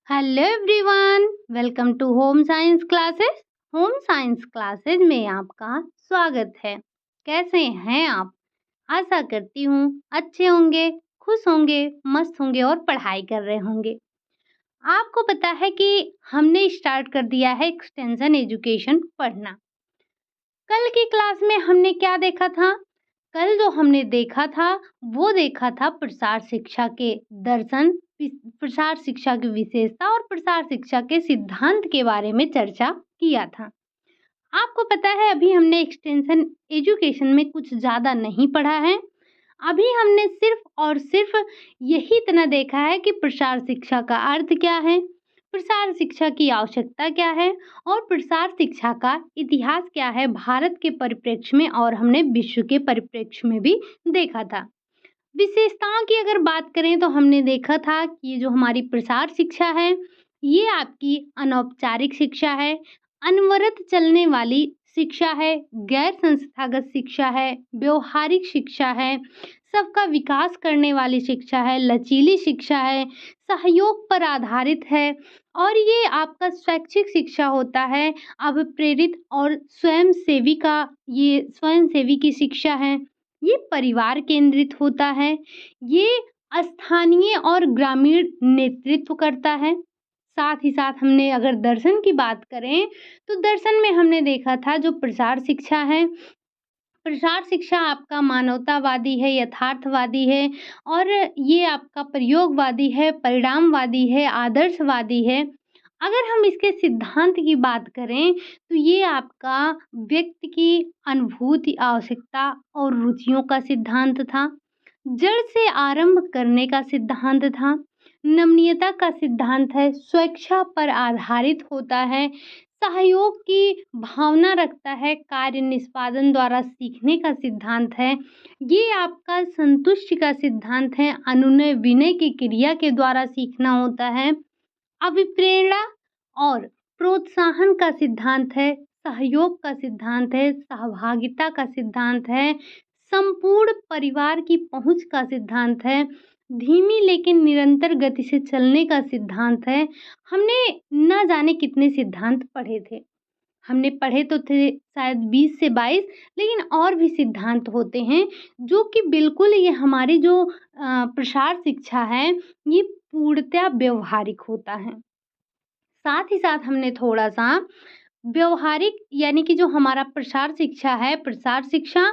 Hello everyone, welcome to home science classes. Home science classes में आपका स्वागत है। कैसे हैं आप? आशा करती हूँ अच्छे होंगे, खुश होंगे, मस्त होंगे और पढ़ाई कर रहे होंगे। आपको पता है कि हमने स्टार्ट कर दिया है एक्सटेंशन एजुकेशन पढ़ना। कल की क्लास में हमने क्या देखा था? कल जो हमने देखा था वो देखा था प्रसार शिक्षा के दर्शन, प्रसार शिक्षा की विशेषता और प्रसार शिक्षा के सिद्धांत के बारे में चर्चा किया था। आपको पता है अभी हमने एक्सटेंशन एजुकेशन में कुछ ज़्यादा नहीं पढ़ा है। अभी हमने सिर्फ और सिर्फ यही इतना देखा है कि प्रसार शिक्षा का अर्थ क्या है, प्रसार शिक्षा की आवश्यकता क्या है और प्रसार शिक्षा का इतिहास क्या है भारत के परिप्रेक्ष्य में, और हमने विश्व के परिप्रेक्ष्य में भी देखा था। विशेषताओं की अगर बात करें तो हमने देखा था कि ये जो हमारी प्रसार शिक्षा है, ये आपकी अनौपचारिक शिक्षा है, अनवरत चलने वाली शिक्षा है, गैर संस्थागत शिक्षा है, व्यवहारिक शिक्षा है, सबका विकास करने वाली शिक्षा है, लचीली शिक्षा है, सहयोग पर आधारित है और ये आपका स्वैच्छिक शिक्षा होता है, अभिप्रेरित और स्वयंसेवी की शिक्षा है। ये परिवार केंद्रित होता है, ये स्थानीय और ग्रामीण नेतृत्व करता है। साथ ही साथ हमने अगर दर्शन की बात करें, तो दर्शन में हमने देखा था जो प्रसार शिक्षा है, प्रसार शिक्षा आपका मानवतावादी है, यथार्थवादी है और ये आपका प्रयोगवादी है, परिणामवादी है, आदर्शवादी है। अगर हम इसके सिद्धांत की बात करें, तो ये आपका व्यक्ति की अनुभूति, आवश्यकता और रुचियों का सिद्धांत था। जड़ से आरंभ करने का सिद्धांत था, नमनीयता का सिद्धांत है, स्वेच्छा पर आधारित होता है, सहयोग की भावना रखता है, कार्य निष्पादन द्वारा सीखने का सिद्धांत है, ये आपका संतुष्टि का सिद्धांत है, अनुनय विनय की क्रिया के द्वारा सीखना होता है, अभिप्रेरणा और प्रोत्साहन का सिद्धांत है, सहयोग का सिद्धांत है, सहभागिता का सिद्धांत है, संपूर्ण परिवार की पहुंच का सिद्धांत है, धीमी लेकिन निरंतर गति से चलने का सिद्धांत है। हमने ना जाने कितने सिद्धांत पढ़े थे। हमने पढ़े तो थे शायद 20 से 22, लेकिन और भी सिद्धांत होते हैं जो कि बिल्कुल ये हमारी जो प्रसार शिक्षा है, ये पूर्णतः व्यवहारिक होता है। साथ ही साथ हमने थोड़ा-सा व्यवहारिक यानी कि जो हमारा प्रसार शिक्षा है, प्रसार शिक्षा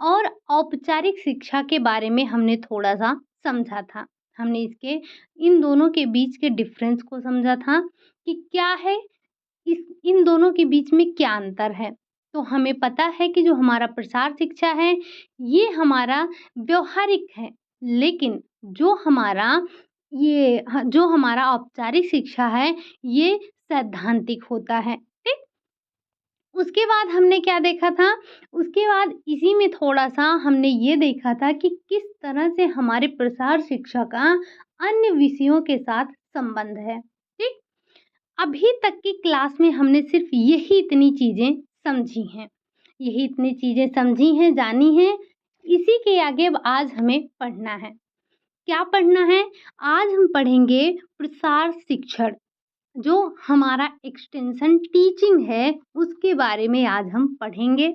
और औपचारिक शिक्षा के बारे में हमने थोड़ा-सा समझा था। हमने इसके इन दोनों के बीच के डिफ़रेंस को समझा था कि क्या है, इन दोनों के बीच में क्या अंतर है। तो हमें पता है कि जो हमारा प्रसार शिक्षा है, ये हमारा व्यवहारिक है, लेकिन जो हमारा औपचारिक शिक्षा है, ये सैद्धांतिक होता है। ठीक? उसके बाद हमने क्या देखा था? उसके बाद इसी में थोड़ा-सा हमने ये देखा था कि किस तरह से हमारे प्रसार शिक्षा का अन्य विषयों के साथ संबंध है। ठीक? अभी तक की क्लास में हमने सिर्फ यही इतनी चीज़ें समझी हैं। यही इतनी चीज़ें समझी हैं, जानी हैं। इसी के आगे अब आज हमें पढ़ना है। क्या पढ़ना है? आज हम पढ़ेंगे प्रसार शिक्षण, जो हमारा एक्सटेंशन टीचिंग है, उसके बारे में आज हम पढ़ेंगे।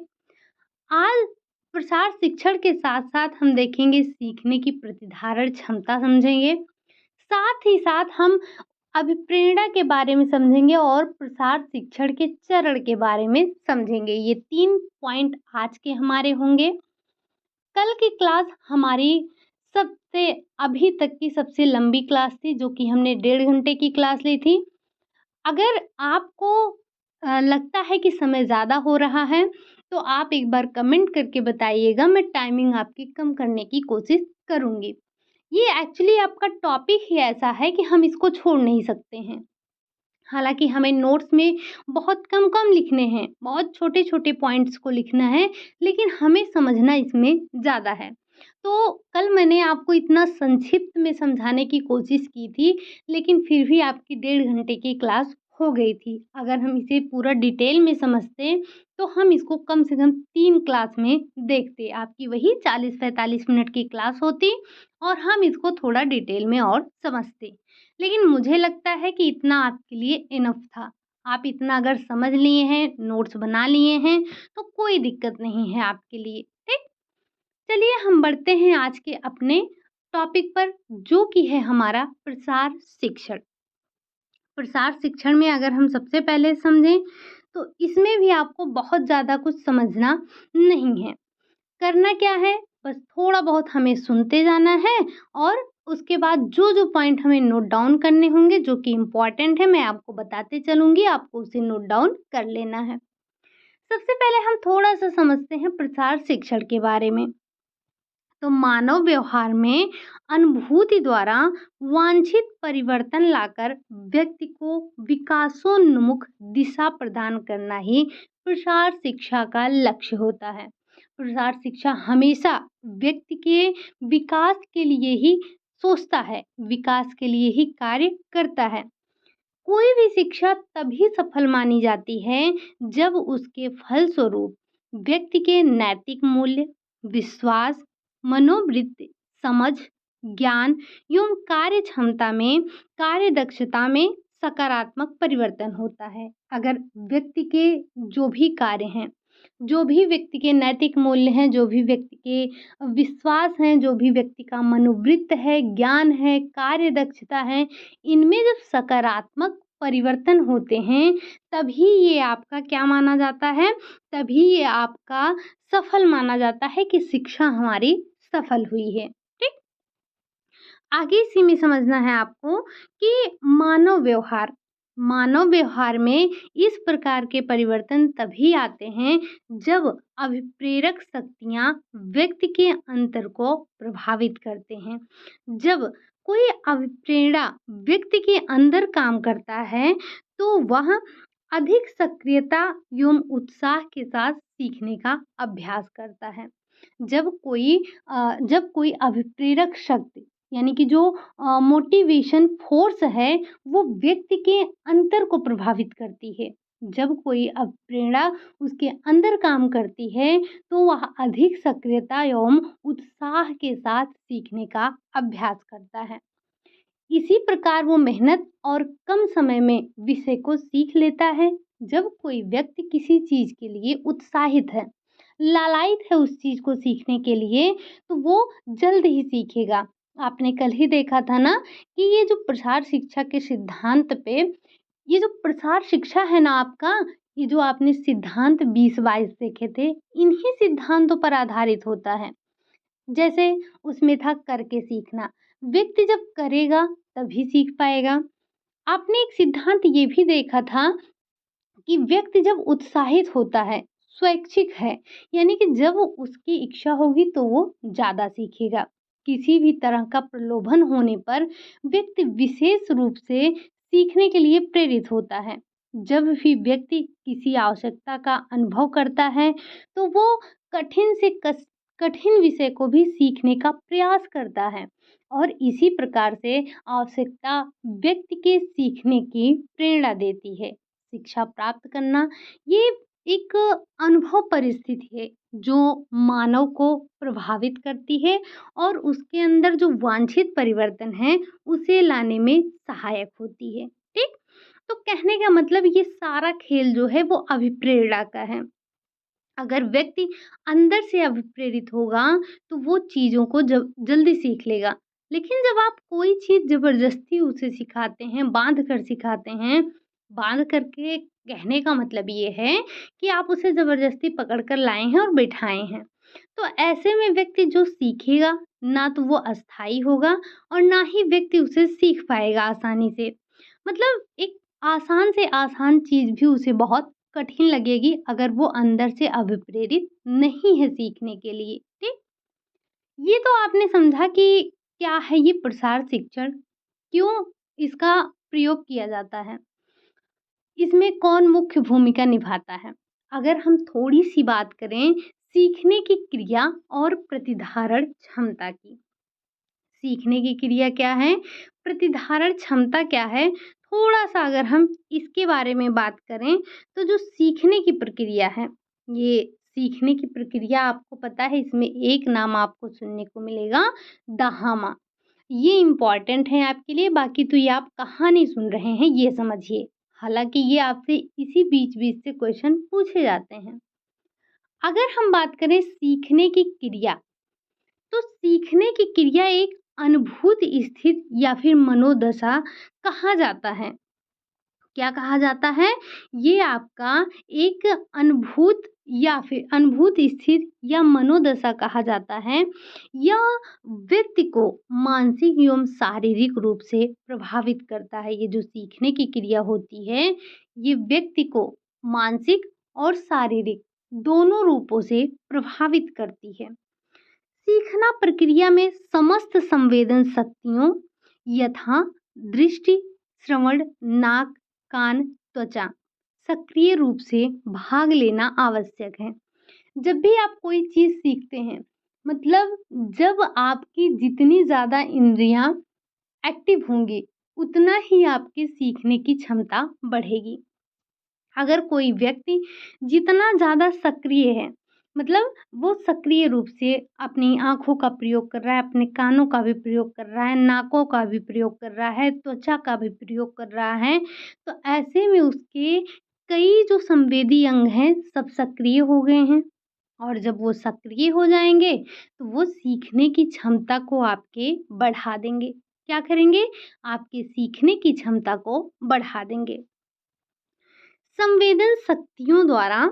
आज प्रसार शिक्षण के साथ-साथ हम देखेंगे सीखने की प्रतिधारण क्षमता समझेंगे। साथ ही साथ हम अभिप्रेरणा के बारे में समझेंगे और प्रसार शिक्षण के चरण के बारे में समझेंगे। ये 3 पॉइंट आज के हमारे होंगे। कल की क्लास हमारी सबसे अभी तक की सबसे लंबी क्लास थी, जो कि हमने 1.5 घंटे की क्लास ली थी। अगर आपको लगता है कि समय ज़्यादा हो रहा है, तो आप एक बार कमेंट करके बताइएगा, मैं टाइमिंग आपकी कम करने की कोशिश करूँगी। ये एक्चुअली आपका टॉपिक ही ऐसा है कि हम इसको छोड़ नहीं सकते हैं। हालाँकि हमें नोट्स में बहुत कम-कम लिखने हैं, बहुत छोटे-छोटे पॉइंट्स को लिखना है, लेकिन हमें समझना इसमें ज़्यादा है। तो कल मैंने आपको इतना संक्षिप्त में समझाने की कोशिश की थी, लेकिन फिर भी आपकी 1.5 घंटे की क्लास हो गई थी। अगर हम इसे पूरा डिटेल में समझते, तो हम इसको कम से कम 3 क्लास में देखते। आपकी वही 40-45 मिनट की क्लास होती और हम इसको थोड़ा डिटेल में और समझते। लेकिन मुझे लगता है कि इतना आपके लिए इनफ था। आप इतना अगर समझ लिए हैं, नोट्स बना लिए हैं, तो कोई दिक्कत नहीं है आपके लिए, ठीक? चलिए हम बढ़ते हैं आज के अपने टॉपिक पर, जो कि है हमारा प्रसार शिक्षण। प्रसार शिक्षण में अगर हम सबसे पहले समझें, तो इसमें भी आपको बहुत ज़्यादा कुछ समझना नहीं है। करना क्या है, बस थोड़ा बहुत हमें सुनते जाना है और उसके बाद जो-जो पॉइंट हमें नोट डाउन करने होंगे, जो कि इम्पोर्टेंट है, मैं आपको बताते चलूँगी, आपको उसे नोट डाउन कर लेना है। सबसे पहले हम थोड़ा-सा समझते हैं प्रसार शिक्षण के बारे में। तो मानव व्यवहार में अनुभूति द्वारा वांछित परिवर्तन लाकर व्यक्ति को विकासोन्मुख दिशा प्रदान करना ही प्रसार शिक्षा का लक्ष्य होता है। प्रसार शिक्षा हमेशा व्यक्ति के विकास के लिए ही सोचता है, विकास के लिए ही कार्य करता है। कोई भी शिक्षा तभी सफल मानी जाती है जब उसके फलस्वरूप व्यक्ति के नैतिक मूल्य, विश्वास, मनोवृत्ति, समझ, ज्ञान एवं कार्य क्षमता में, कार्य दक्षता में सकारात्मक परिवर्तन होता है। अगर व्यक्ति के जो भी कार्य हैं, जो भी व्यक्ति के नैतिक मूल्य हैं, जो भी व्यक्ति के विश्वास हैं, जो भी व्यक्ति का मनोवृत्त है, ज्ञान है, कार्य दक्षता है, इनमें जब सकारात्मक परिवर्तन होते हैं, तभी ये आपका क्या माना जाता है, तभी ये आपका सफल माना जाता है कि शिक्षा हमारी सफल हुई है। ठीक? आगे इसी में समझना है आपको कि मानव व्यवहार में इस प्रकार के परिवर्तन तभी आते हैं जब अभिप्रेरक शक्तियाँ व्यक्ति के अंतर को प्रभावित करते हैं। जब कोई अभिप्रेरणा व्यक्ति के अंदर काम करता है, तो वह अधिक सक्रियता एवं उत्साह के साथ सीखने का अभ्यास करता है। जब कोई अभिप्रेरक शक्ति यानी कि जो मोटिवेशन फोर्स है, वो व्यक्ति के अंतर को प्रभावित करती है। जब कोई प्रेरणा उसके अंदर काम करती है, तो वह अधिक सक्रियता एवं उत्साह के साथ सीखने का अभ्यास करता है। इसी प्रकार वो मेहनत और कम समय में विषय को सीख लेता है। जब कोई व्यक्ति किसी चीज़ के लिए उत्साहित है, लालायित है उस चीज़ को सीखने के लिए, तो वो जल्द ही सीखेगा। आपने कल ही देखा था ना कि ये जो प्रसार शिक्षा के सिद्धांत पे, ये जो प्रसार शिक्षा है ना आपका, ये जो आपने सिद्धांत 20-22 देखे थे, इन्हीं सिद्धांतों पर आधारित होता है। जैसे उसमें था करके सीखना, व्यक्ति जब करेगा तभी सीख पाएगा। आपने एक सिद्धांत ये भी देखा था कि व्यक्ति जब उत्साहित होता है, स्वैच्छिक है, यानी कि जब उसकी इच्छा होगी तो वो ज़्यादा सीखेगा। किसी भी तरह का प्रलोभन होने पर व्यक्ति विशेष रूप से सीखने के लिए प्रेरित होता है। जब भी व्यक्ति किसी आवश्यकता का अनुभव करता है, तो वो कठिन से कठिन विषय को भी सीखने का प्रयास करता है और इसी प्रकार से आवश्यकता व्यक्ति के सीखने की प्रेरणा देती है। शिक्षा प्राप्त करना ये एक अनुभव परिस्थिति है जो मानव को प्रभावित करती है और उसके अंदर जो वांछित परिवर्तन है उसे लाने में सहायक होती है। ठीक? तो कहने का मतलब ये सारा खेल जो है वो अभिप्रेरणा का है। अगर व्यक्ति अंदर से अभिप्रेरित होगा, तो वो चीज़ों को जल्दी सीख लेगा। लेकिन जब आप कोई चीज़ ज़बरदस्ती उसे सिखाते हैं, बाँध कर सिखाते हैं, बाँध कर के कहने का मतलब ये है कि आप उसे ज़बरदस्ती पकड़ कर लाए हैं और बिठाए हैं। तो ऐसे में व्यक्ति जो सीखेगा, ना तो वो अस्थायी होगा और ना ही व्यक्ति उसे सीख पाएगा आसानी से। मतलब एक आसान से आसान चीज़ भी उसे बहुत कठिन लगेगी अगर वो अंदर से अभिप्रेरित नहीं है सीखने के लिए। ठीक? ये तो आपने समझा कि क्या है ये प्रसार शिक्षण, क्यों इसका प्रयोग किया जाता है, इसमें कौन मुख्य भूमिका निभाता है। अगर हम थोड़ी-सी बात करें सीखने की क्रिया और प्रतिधारण क्षमता की। सीखने की क्रिया क्या है, प्रतिधारण क्षमता क्या है, थोड़ा-सा अगर हम इसके बारे में बात करें, तो जो सीखने की प्रक्रिया है, ये सीखने की प्रक्रिया आपको पता है इसमें एक नाम आपको सुनने को मिलेगा, दहामा। ये इम्पोर्टेंट है आपके लिए, बाकी तो ये आप कहानी सुन रहे हैं ये समझिए। हालाँकि ये आपसे इसी बीच-बीच से क्वेश्चन पूछे जाते हैं। अगर हम बात करें सीखने की क्रिया, तो सीखने की क्रिया एक अनुभूत स्थिति या फिर मनोदशा कहा जाता है। क्या कहा जाता है? ये आपका एक अनुभूत या फिर अनुभूत स्थिति या मनोदशा कहा जाता है। यह व्यक्ति को मानसिक एवं शारीरिक रूप से प्रभावित करता है। ये जो सीखने की क्रिया होती है, ये व्यक्ति को मानसिक और शारीरिक दोनों रूपों से प्रभावित करती है। सीखना प्रक्रिया में समस्त संवेदन शक्तियों यथा दृष्टि, श्रवण, नाक, कान, त्वचा सक्रिय रूप से भाग लेना आवश्यक है। जब भी आप कोई चीज़ सीखते हैं, मतलब जब आपकी जितनी ज़्यादा इंद्रियां एक्टिव होंगी, उतना ही आपकी सीखने की क्षमता बढ़ेगी। अगर कोई व्यक्ति जितना ज़्यादा सक्रिय है, मतलब वो सक्रिय रूप से अपनी आँखों का प्रयोग कर रहा है, अपने कानों का भी प्रयोग कर रहा है, नाकों का भी प्रयोग कर रहा है, त्वचा का भी प्रयोग कर रहा है, तो ऐसे में उसके कई जो संवेदी अंग हैं, सब सक्रिय हो गए हैं। और जब वो सक्रिय हो जाएँगे, तो वो सीखने की क्षमता को आपके बढ़ा देंगे। क्या करेंगे? आपके सीखने की क्षमता को बढ़ा देंगे। संवेदन शक्तियों द्वारा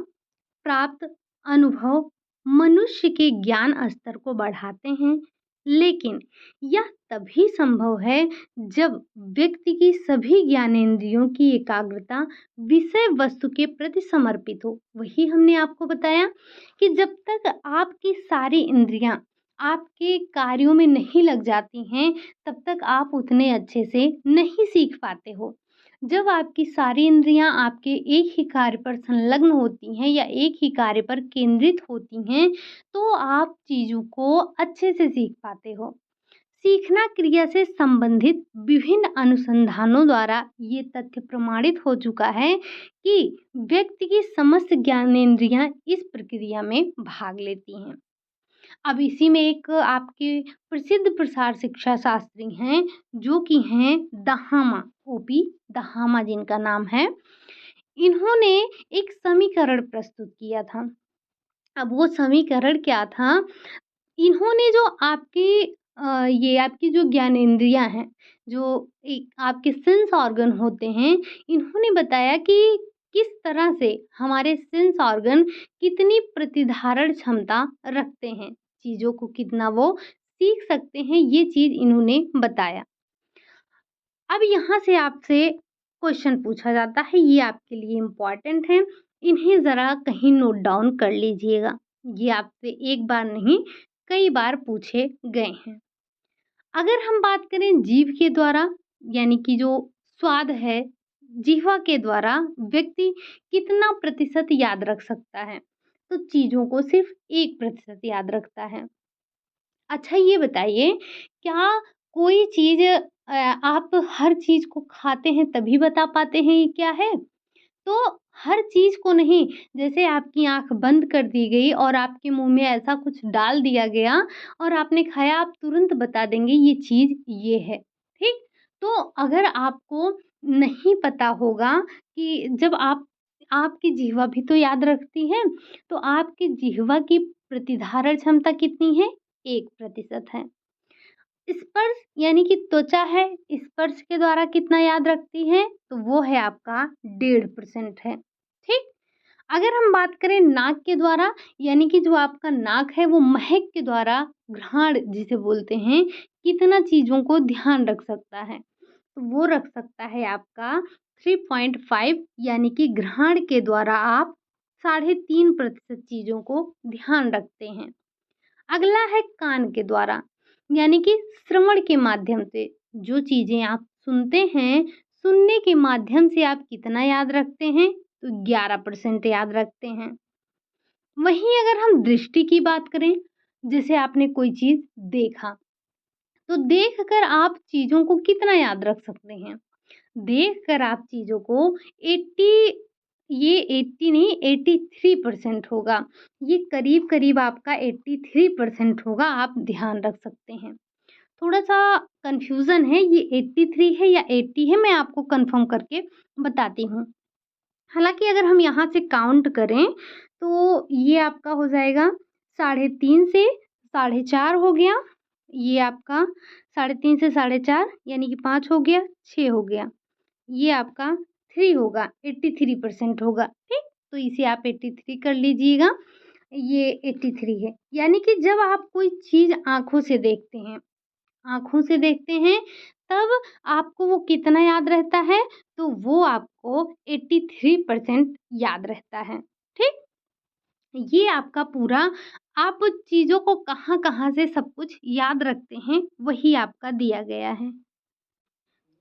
प्राप्त अनुभव मनुष्य के ज्ञान स्तर को बढ़ाते हैं, लेकिन यह तभी संभव है जब व्यक्ति की सभी ज्ञानेंद्रियों की एकाग्रता विषय वस्तु के प्रति समर्पित हो। वही हमने आपको बताया कि जब तक आपकी सारी इंद्रियां आपके कार्यों में नहीं लग जाती हैं, तब तक आप उतने अच्छे से नहीं सीख पाते हो। जब आपकी सारी इंद्रियां आपके एक ही कार्य पर संलग्न होती हैं या एक ही कार्य पर केंद्रित होती हैं, तो आप चीज़ों को अच्छे से सीख पाते हो। सीखना क्रिया से संबंधित विभिन्न अनुसंधानों द्वारा ये तथ्य प्रमाणित हो चुका है कि व्यक्ति की समस्त ज्ञानेंद्रियां इस प्रक्रिया में भाग लेती हैं। अब इसी में एक आपके प्रसिद्ध प्रसार शिक्षा शास्त्री हैं, जो कि हैं दहामा, ओपी दहामा जिनका नाम है। इन्होंने एक समीकरण प्रस्तुत किया था। अब वो समीकरण क्या था? इन्होंने जो ये आपकी जो ज्ञानेंद्रियाँ हैं, जो एक आपके सेंस ऑर्गन होते हैं, इन्होंने बताया कि किस तरह से हमारे सेंस ऑर्गन कितनी प्रतिधारण क्षमता रखते हैं, चीज़ों को कितना वो सीख सकते हैं, ये चीज़ इन्होंने बताया। अब यहाँ से आपसे क्वेश्चन पूछा जाता है, ये आपके लिए इम्पोर्टेंट है, इन्हें ज़रा कहीं नोट डाउन कर लीजिएगा। ये आपसे एक बार नहीं, कई बार पूछे गए हैं। अगर हम बात करें जीभ के द्वारा, यानी कि जो स्वाद है, जिह्वा के द्वारा व्यक्ति कितना प्रतिशत याद रख सकता है? तो चीज़ों को सिर्फ 1% याद रखता है। अच्छा ये बताइए, क्या कोई चीज़ आप हर चीज़ को खाते हैं तभी बता पाते हैं ये क्या है? तो हर चीज़ को नहीं, जैसे आपकी आँख बंद कर दी गई और आपके मुँह में ऐसा कुछ डाल दिया गया और आपने खाया, आप तुरंत बता देंगे ये चीज़ ये है, ठीक? तो अगर आपको नहीं पता होगा कि जब आपकी जिह्वा भी तो याद रखती है, तो आपकी जिह्वा की प्रतिधारण क्षमता कितनी है? 1% है। स्पर्श यानी कि त्वचा है, स्पर्श के द्वारा कितना याद रखती है? तो वो है आपका 1.5% है, ठीक? अगर हम बात करें नाक के द्वारा, यानी कि जो आपका नाक है वो महक के द्वारा, घ्राण जिसे बोलते हैं, कितना चीज़ों को ध्यान रख सकता है? तो वो रख सकता है आपका 3.5, यानी कि घ्राण के द्वारा आप 3.5% चीज़ों को ध्यान रखते हैं। अगला है कान के द्वारा, यानी कि श्रवण के माध्यम से जो चीज़ें आप सुनते हैं, सुनने के माध्यम से आप कितना याद रखते हैं? तो 11% याद रखते हैं। वहीं अगर हम दृष्टि की बात करें, जैसे आपने कोई चीज़ देखा, तो देखकर आप चीज़ों को कितना याद रख सकते हैं? देखकर आप चीज़ों को 80, ये 80 नहीं 83% होगा। ये करीब-करीब आपका 83% होगा, आप ध्यान रख सकते हैं। थोड़ा-सा कन्फ्यूज़न है, ये 83 है या 80 है, मैं आपको कन्फर्म करके बताती हूँ। हालाँकि अगर हम यहाँ से काउंट करें, तो ये आपका हो जाएगा 3.5 से 4.5 हो गया, ये आपका 3.5 से 4.5 यानी कि 5 हो गया, 6 हो गया। ये आपका 3 होगा, 83% होगा, ठीक? तो इसे आप 83 कर लीजिएगा, ये 83 है। यानी कि जब आप कोई चीज़ आँखों से देखते हैं, तब आपको वो कितना याद रहता है? तो वो आपको 83% याद रहता है, ठीक? ये आपका पूरा आप चीज़ों को कहाँ-कहाँ से सब कुछ याद रखते हैं, वही आपका दिया गया है।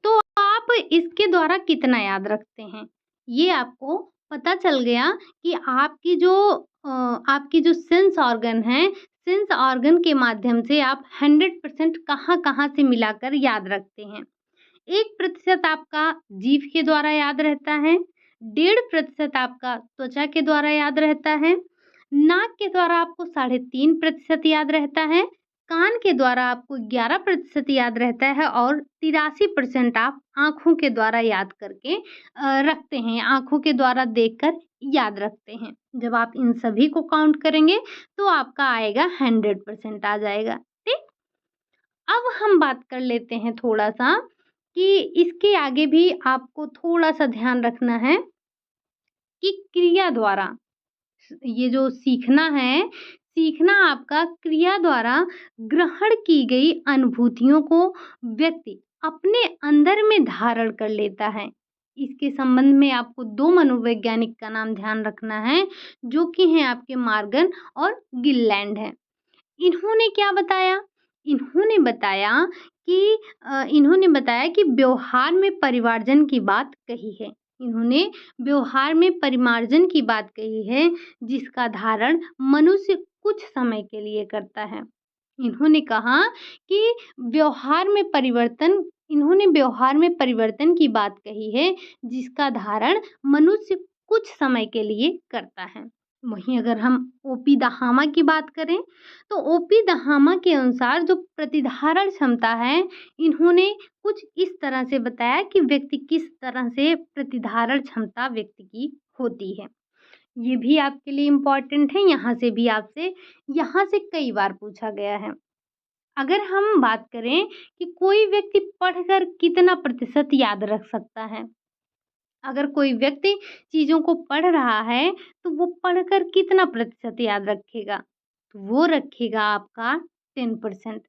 तो आप इसके द्वारा कितना याद रखते हैं? ये आपको पता चल गया कि आपकी जो सेंस ऑर्गन है, सेंस ऑर्गन के माध्यम से आप 100% कहाँ-कहाँ से मिलाकर याद रखते हैं। 1% आपका जीभ के द्वारा याद रहता है, 1.5% आपका त्वचा के द्वारा याद रहता है, नाक के द्वारा आपको 3.5% याद रहता है, कान के द्वारा आपको 11% याद रहता है और 83% आप आँखों के द्वारा याद करके रखते हैं, आँखों के द्वारा देखकर याद रखते हैं। जब आप इन सभी को काउंट करेंगे, तो आपका आएगा 100% आ जाएगा, ठीक? अब हम बात कर लेते हैं थोड़ा-सा कि इसके आगे भी आपको थोड़ा-सा ध्यान रखना है कि क्रिया द्वारा ये जो सीखना है, सीखना आपका क्रिया द्वारा ग्रहण की गई अनुभूतियों को व्यक्ति अपने अंदर में धारण कर लेता है। इसके संबंध में आपको 2 मनोवैज्ञानिक का नाम ध्यान रखना है, जो कि हैं आपके मॉर्गन और गिललैंड हैं। इन्होंने क्या बताया? इन्होंने बताया इन्होंने बताया कि व्यवहार में परिमार्जन की बात कही है। इन्होंने व्यवहार में परिमार्जन की बात कही है, जिसका धारण मनुष्य कुछ समय के लिए करता है। इन्होंने कहा कि व्यवहार में परिवर्तन इन्होंने व्यवहार में परिवर्तन की बात कही है, जिसका धारण मनुष्य कुछ समय के लिए करता है। वहीं अगर हम ओपी दहामा की बात करें, तो ओपी दहामा के अनुसार जो प्रतिधारण क्षमता है, इन्होंने कुछ इस तरह से बताया कि व्यक्ति किस तरह से प्रतिधारण क्षमता व्यक्ति की होती है। ये भी आपके लिए इम्पोर्टेंट है, यहाँ से कई बार पूछा गया है। अगर हम बात करें कि कोई व्यक्ति पढ़कर कितना प्रतिशत याद रख सकता है? अगर कोई व्यक्ति चीज़ों को पढ़ रहा है, तो वो पढ़कर कितना प्रतिशत याद रखेगा? तो वो रखेगा आपका 10%।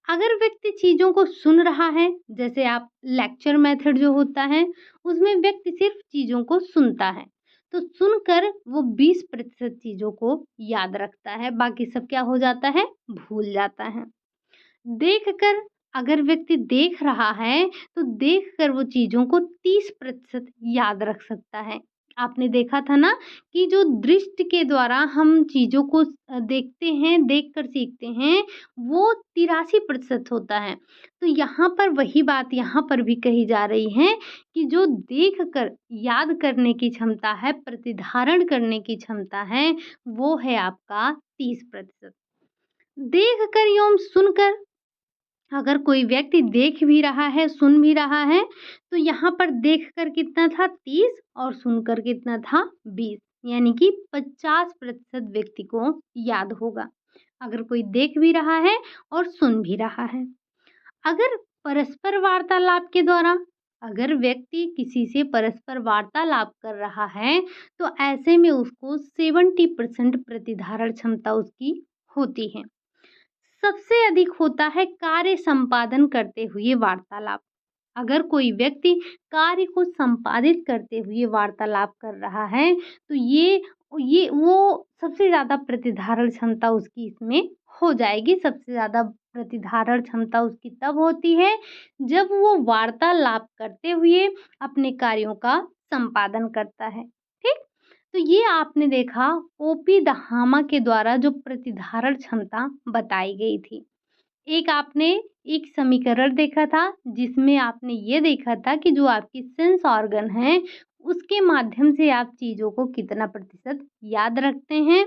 अगर व्यक्ति चीज़ों को सुन रहा है, जैसे आप लेक्चर मेथड जो होता है, उसमें व्यक्ति सिर्फ़ चीज़ों को सुनता है, तो सुनकर वो 20% चीज़ों को याद रखता है, बाकी सब क्या हो जाता है? भूल जाता है। देखकर अगर व्यक्ति देख रहा है, तो देखकर वो चीज़ों को 30% याद रख सकता है। आपने देखा था ना कि जो दृष्टि के द्वारा हम चीज़ों को देखते हैं, देखकर सीखते हैं, वो 83% होता है। तो यहाँ पर वही बात यहाँ पर भी कही जा रही है कि जो देखकर याद करने की क्षमता है, प्रतिधारण करने की क्षमता है, वो है आपका 30%। देखकर एवं सुनकर अगर कोई व्यक्ति देख भी रहा है, सुन भी रहा है, तो यहाँ पर देखकर कितना था 30 और सुनकर कितना था 20, यानी कि 50% व्यक्ति को याद होगा। अगर कोई देख भी रहा है और सुन भी रहा है। अगर परस्पर वार्तालाप के द्वारा अगर व्यक्ति किसी से परस्पर वार्तालाप कर रहा है, तो ऐसे में उसको 70% प्रतिधारण क्षमता उसकी होती है। सबसे अधिक होता है कार्य संपादन करते हुए वार्तालाप। अगर कोई व्यक्ति कार्य को संपादित करते हुए वार्तालाप कर रहा है, तो ये वो सबसे ज़्यादा प्रतिधारण क्षमता उसकी इसमें हो जाएगी। सबसे ज़्यादा प्रतिधारण क्षमता उसकी तब होती है, जब वो वार्तालाप करते हुए अपने कार्यों का संपादन करता है। ठीक? तो ये आपने देखा ओपी दहामा के द्वारा जो प्रतिधारण क्षमता बताई गई थी। एक आपने एक समीकरण देखा था, जिसमें आपने ये देखा था कि जो आपकी सेंस ऑर्गन है, उसके माध्यम से आप चीज़ों को कितना प्रतिशत याद रखते हैं।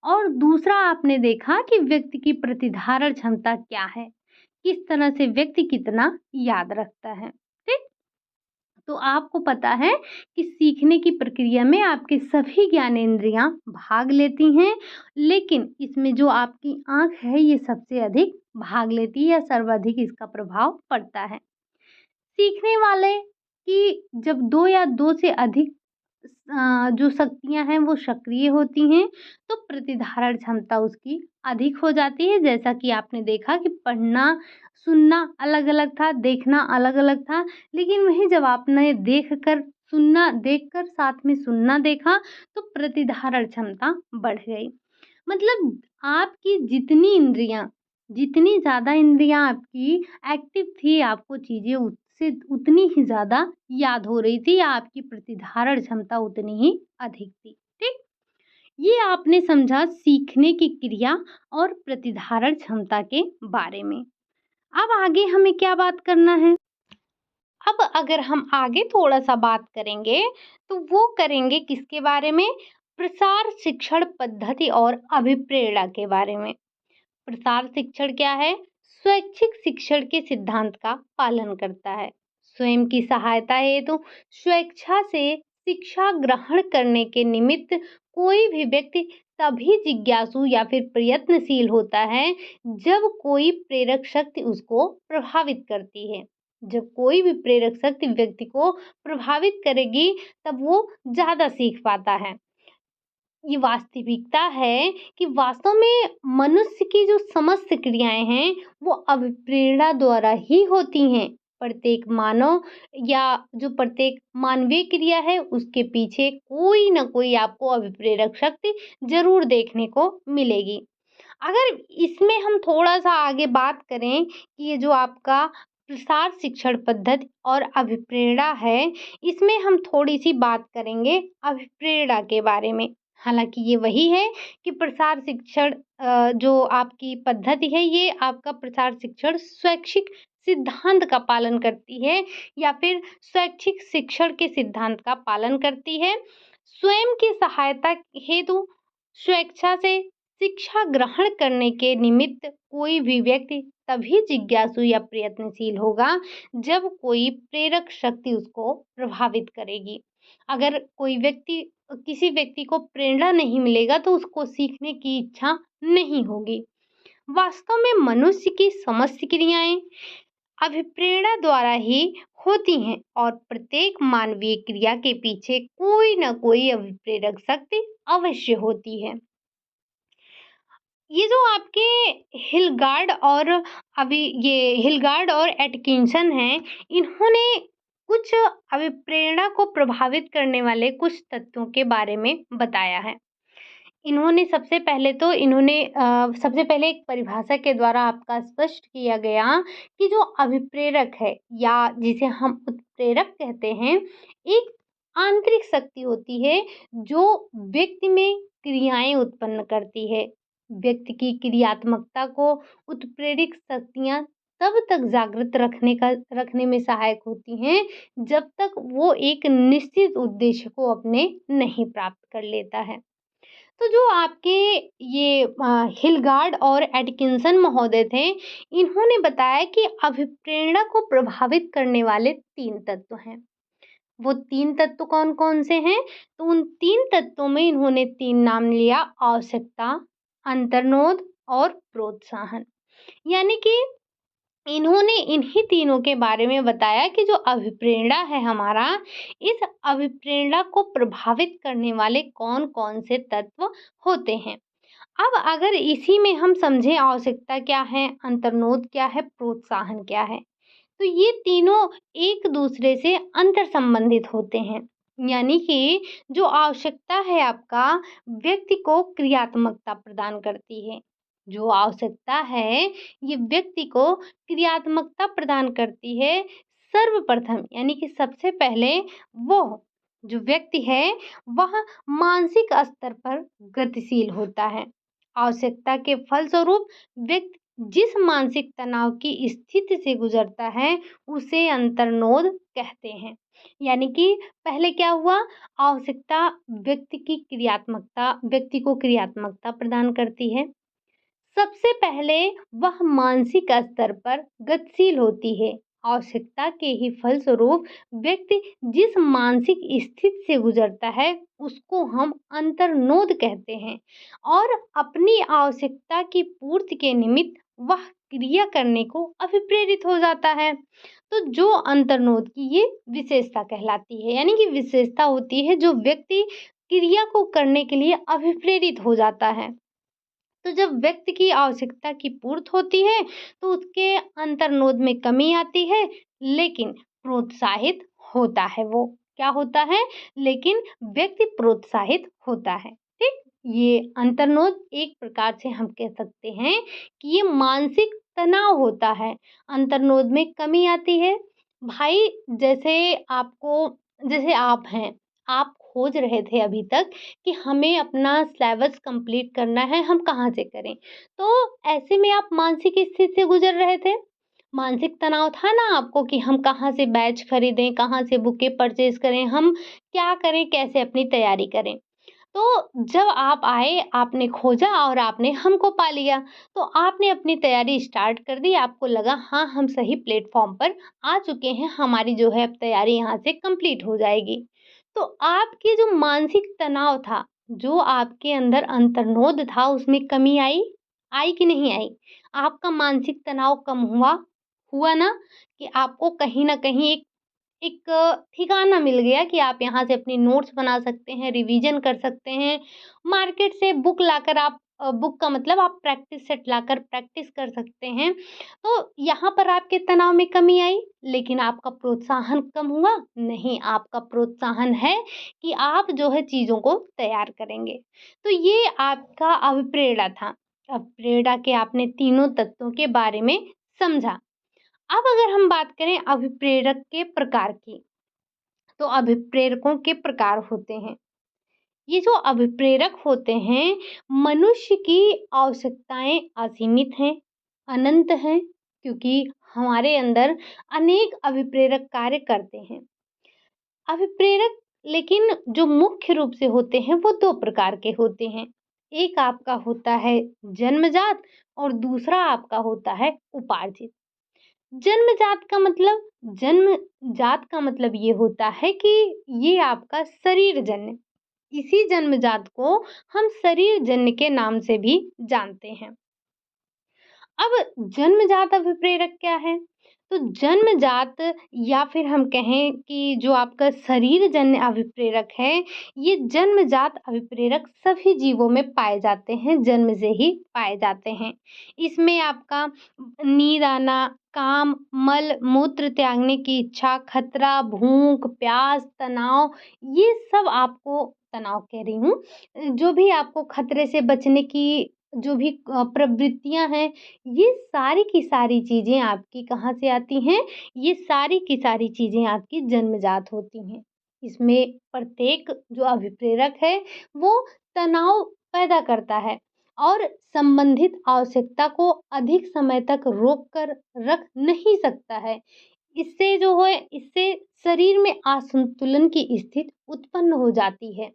और दूसरा आपने देखा कि व्यक्ति की प्रतिधारण क्षमता क्या है, किस तरह से व्यक्ति कितना याद रखता है। ठीक? तो आपको पता है कि सीखने की प्रक्रिया में आपके सभी ज्ञानेंद्रियां भाग लेती हैं, लेकिन इसमें जो आपकी आंख है ये सबसे अधिक भाग लेती है या सर्वाधिक इसका प्रभाव पड़ता है। सीखने वाले की जब दो या दो से अधिक जो शक्तियां हैं वो सक्रिय होती हैं, तो प्रतिधारण क्षमता उसकी अधिक हो जाती है। जैसा कि आपने देखा कि पढ़ना सुनना अलग अलग था, देखना अलग अलग था, लेकिन वहीं जब आपने देख कर साथ में सुनना देखा, तो प्रतिधारण क्षमता बढ़ गई। मतलब आपकी जितनी ज़्यादा इंद्रियाँ आपकी एक्टिव थी, आपको चीज़ें उससे उतनी ही ज़्यादा याद हो रही थी या आपकी प्रतिधारण क्षमता उतनी ही अधिक थी। ठीक? ये आपने समझा सीखने की क्रिया और प्रतिधारण क्षमता के बारे में। अब आगे हमें क्या बात करना है? अब अगर हम आगे थोड़ा-सा बात करेंगे, तो वो करेंगे किसके बारे में? प्रसार शिक्षण पद्धति और अभिप्रेरणा के बारे में। प्रसार शिक्षण क्या है? स्वैच्छिक शिक्षण के सिद्धांत का पालन करता है। स्वयं की सहायता हेतु स्वेच्छा से शिक्षा ग्रहण करने के निमित्त कोई भी व्यक्ति तभी जिज्ञासु या फिर प्रयत्नशील होता है जब कोई प्रेरक शक्ति उसको प्रभावित करती है। जब कोई भी प्रेरक शक्ति व्यक्ति को प्रभावित करेगी, तब वो ज़्यादा सीख पाता है। ये वास्तविकता है कि वास्तव में मनुष्य की जो समस्त क्रियाएं हैं वो अभिप्रेरणा द्वारा ही होती हैं। प्रत्येक मानवीय क्रिया है उसके पीछे कोई ना कोई आपको अभिप्रेरक शक्ति जरूर देखने को मिलेगी। अगर इसमें हम थोड़ा-सा आगे बात करें कि ये जो आपका प्रसार शिक्षण पद्धति और अभिप्रेरणा है, इसमें हम थोड़ी-सी बात करेंगे अभिप्रेरणा के बारे में। हालाँकि ये वही है कि प्रसार शिक्षण जो आपकी पद्धति है, ये आपका प्रसार शिक्षण स्वैच्छिक सिद्धांत का पालन करती है या फिर स्वैच्छिक शिक्षण के सिद्धांत का पालन करती है। स्वयं की सहायता हेतु स्वेच्छा से शिक्षा ग्रहण करने के निमित्त कोई भी व्यक्ति तभी जिज्ञासु या प्रयत्नशील होगा जब कोई प्रेरक शक्ति उसको प्रभावित करेगी। अगर किसी व्यक्ति को प्रेरणा नहीं मिलेगा तो उसको सीखने की इच्छा नहीं होगी। वास्तव में मनुष्य की समस्त क्रियाएं अभिप्रेरणा द्वारा ही होती हैं और प्रत्येक मानवीय क्रिया के पीछे कोई ना कोई अभिप्रेरक शक्ति अवश्य होती है। ये जो आपके हिलगार्ड और एटकिंसन हैं, इन्होंने कुछ अभिप्रेरणा को प्रभावित करने वाले कुछ तत्वों के बारे में बताया है। सबसे पहले एक परिभाषा के द्वारा आपका स्पष्ट किया गया कि जो अभिप्रेरक है या जिसे हम उत्प्रेरक कहते हैं, एक आंतरिक शक्ति होती है जो व्यक्ति में क्रियाएं उत्पन्न करती है। व्यक्ति की क्रियात्मकता को उत्प्रेरक शक्तियां तब तक जागृत रखने में सहायक होती हैं जब तक वो एक निश्चित उद्देश्य को अपने नहीं प्राप्त कर लेता है। तो जो आपके हिलगार्ड और एटकिंसन महोदय थे, इन्होंने बताया कि अभिप्रेरणा को प्रभावित करने वाले 3 तत्व हैं। वो 3 तत्व कौन-कौन से हैं? तो उन 3 तत्वों में इन्होंने 3 नाम लिया, आवश्यकता, अंतर्नोद और प्रोत्साहन। यानी कि इन्होंने इन्हीं तीनों के बारे में बताया कि जो अभिप्रेरणा है हमारा, इस अभिप्रेरणा को प्रभावित करने वाले कौन-कौन से तत्व होते हैं। अब अगर इसी में हम समझें आवश्यकता क्या है, अंतर्नोद क्या है, प्रोत्साहन क्या है, तो ये तीनों एक दूसरे से अंतर संबंधित होते हैं। यानी कि जो आवश्यकता है आपका व्यक्ति को क्रियात्मकता प्रदान करती है। जो आवश्यकता है ये व्यक्ति को क्रियात्मकता प्रदान करती है। सर्वप्रथम यानी कि सबसे पहले वो जो व्यक्ति है वह मानसिक स्तर पर गतिशील होता है। आवश्यकता के फलस्वरूप व्यक्ति जिस मानसिक तनाव की स्थिति से गुजरता है उसे अंतर्नोद कहते हैं। यानी कि पहले क्या हुआ, आवश्यकता व्यक्ति को क्रियात्मकता प्रदान करती है। सबसे पहले वह मानसिक स्तर पर गतिशील होती है। आवश्यकता के ही फलस्वरूप व्यक्ति जिस मानसिक स्थिति से गुजरता है उसको हम अंतर्नोद कहते हैं और अपनी आवश्यकता की पूर्ति के निमित्त वह क्रिया करने को अभिप्रेरित हो जाता है। तो जो अंतर्नोद की ये विशेषता कहलाती है, यानी कि विशेषता होती है जो व्यक्ति क्रिया को करने के लिए अभिप्रेरित हो जाता है। तो जब व्यक्ति की आवश्यकता की पूर्ति होती है तो उसके अंतर्नोद में कमी आती है, लेकिन प्रोत्साहित होता है वो। क्या होता है? लेकिन व्यक्ति प्रोत्साहित होता है। ठीक? ये अंतर्नोद एक प्रकार से हम कह सकते हैं कि ये मानसिक तनाव होता है। अंतर्नोद में कमी आती है। भाई जैसे आप हैं, आप खोज रहे थे अभी तक कि हमें अपना सिलेबस कंप्लीट करना है, हम कहाँ से करें? तो ऐसे में आप मानसिक स्थिति से गुज़र रहे थे। मानसिक तनाव था ना आपको कि हम कहाँ से बैच खरीदें, कहाँ से बुकें परचेज़ करें, हम क्या करें, कैसे अपनी तैयारी करें? तो जब आप आए, आपने खोजा और आपने हमको पा लिया, तो आपने अपनी तैयारी स्टार्ट कर दी, आपको लगा हाँ, हम सही प्लेटफ़ॉर्म पर आ चुके हैं, हमारी जो है अब तैयारी यहाँ से कंप्लीट हो जाएगी। तो आपकी जो मानसिक तनाव था, जो आपके अंदर अंतर्नोद था, उसमें कमी आई? आई कि नहीं आई? आपका मानसिक तनाव कम हुआ? हुआ ना? कि आपको कहीं न कहीं एक ठिकाना मिल गया कि आप यहाँ से अपनी नोट्स बना सकते हैं, रिवीजन कर सकते हैं। मार्केट से बुक लाकर आप बुक का मतलब आप प्रैक्टिस सेट लाकर प्रैक्टिस कर सकते हैं। तो यहाँ पर आपके तनाव में कमी आई, लेकिन आपका प्रोत्साहन कम हुआ? नहीं, आपका प्रोत्साहन है कि आप जो है चीज़ों को तैयार करेंगे। तो ये आपका अभिप्रेरणा था। अभिप्रेरणा के आपने तीनों तत्वों के बारे में समझा। अब अगर हम बात करें अभिप्रेरक के प्रकार की, तो अभिप्रेरकों के प्रकार होते हैं। ये जो अभिप्रेरक होते हैं, मनुष्य की आवश्यकताएं असीमित हैं, अनंत हैं, क्योंकि हमारे अंदर अनेक अभिप्रेरक कार्य करते हैं। अभिप्रेरक लेकिन जो मुख्य रूप से होते हैं वो दो प्रकार के होते हैं। एक आपका होता है जन्मजात और दूसरा आपका होता है उपार्जित। जन्मजात का मतलब ये होता है कि ये आपका शरीरजन्य, इसी जन्मजात को हम शरीरजन्य के नाम से भी जानते हैं। अब जन्मजात अभिप्रेरक क्या है? तो जन्मजात या फिर हम कहें कि जो आपका शरीरजन्य अभिप्रेरक है, ये जन्मजात अभिप्रेरक सभी जीवों में पाए जाते हैं, जन्म से ही पाए जाते हैं। इसमें आपका नींद आना, काम, मल, मूत्र त्यागने की इच्छा, खतरा, भूख, प्यास, तनाव, ये सब आपको तनाव कह रही हूँ, जो भी आपको खतरे से बचने की जो भी प्रवृत्तियाँ हैं, ये सारी की सारी चीज़ें आपकी कहाँ से आती हैं? ये सारी की सारी चीज़ें आपकी जन्मजात होती हैं। इसमें प्रत्येक जो अभिप्रेरक है, वो तनाव पैदा करता है और संबंधित आवश्यकता को अधिक समय तक रोक कर रख नहीं सकता है। इससे शरीर में असंतुलन की स्थिति उत्पन्न हो जाती है।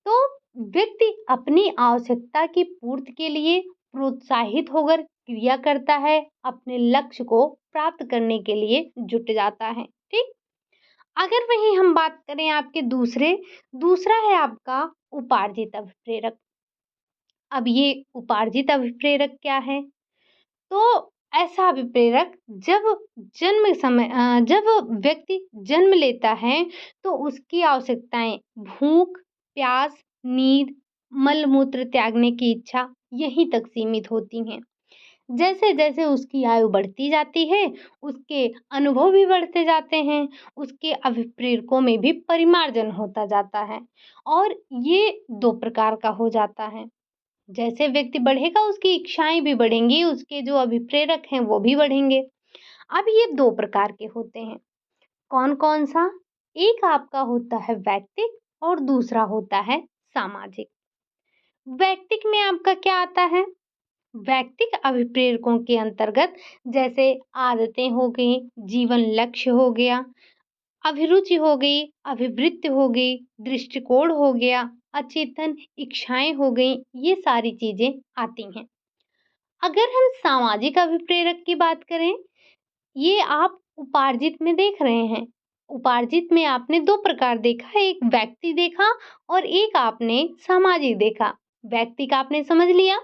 तो व्यक्ति अपनी आवश्यकता की पूर्ति के लिए प्रोत्साहित होकर क्रिया करता है, अपने लक्ष्य को प्राप्त करने के लिए जुट जाता है। ठीक? अगर वहीं हम बात करें आपके दूसरा है आपका उपार्जित अभिप्रेरक। अब ये उपार्जित अभिप्रेरक क्या है? तो ऐसा अभिप्रेरक जब व्यक्ति जन्म लेता है तो उसकी आवश्यकताएं भूख, प्यास, नींद, मल-मूत्र त्यागने की इच्छा यहीं तक सीमित होती हैं। जैसे-जैसे उसकी आयु बढ़ती जाती है, उसके अनुभव भी बढ़ते जाते हैं, उसके अभिप्रेरकों में भी परिमार्जन होता जाता है और ये 2 प्रकार का हो जाता है। जैसे व्यक्ति बढ़ेगा उसकी इच्छाएं भी बढ़ेंगी, उसके जो अभिप्रेरक हैं वो भी बढ़ेंगे। अब ये 2 प्रकार के होते हैं। कौन-कौन सा? एक आपका होता है वैयक्तिक और दूसरा होता है सामाजिक। वैयक्तिक में आपका क्या आता है? वैयक्तिक अभिप्रेरकों के अंतर्गत जैसे आदतें हो गई, जीवन लक्ष्य हो गया, अभिरुचि हो गई, अभिवृत्ति हो गई, दृष्टिकोण हो गया, अचेतन इच्छाएं हो गई, ये सारी चीजें आती हैं। अगर हम सामाजिक अभिप्रेरक की बात करें, ये आप उपार्जित में देख रहे हैं। उपार्जित में आपने 2 प्रकार देखा, एक व्यक्ति देखा और एक आपने सामाजिक देखा। व्यक्ति का आपने समझ लिया,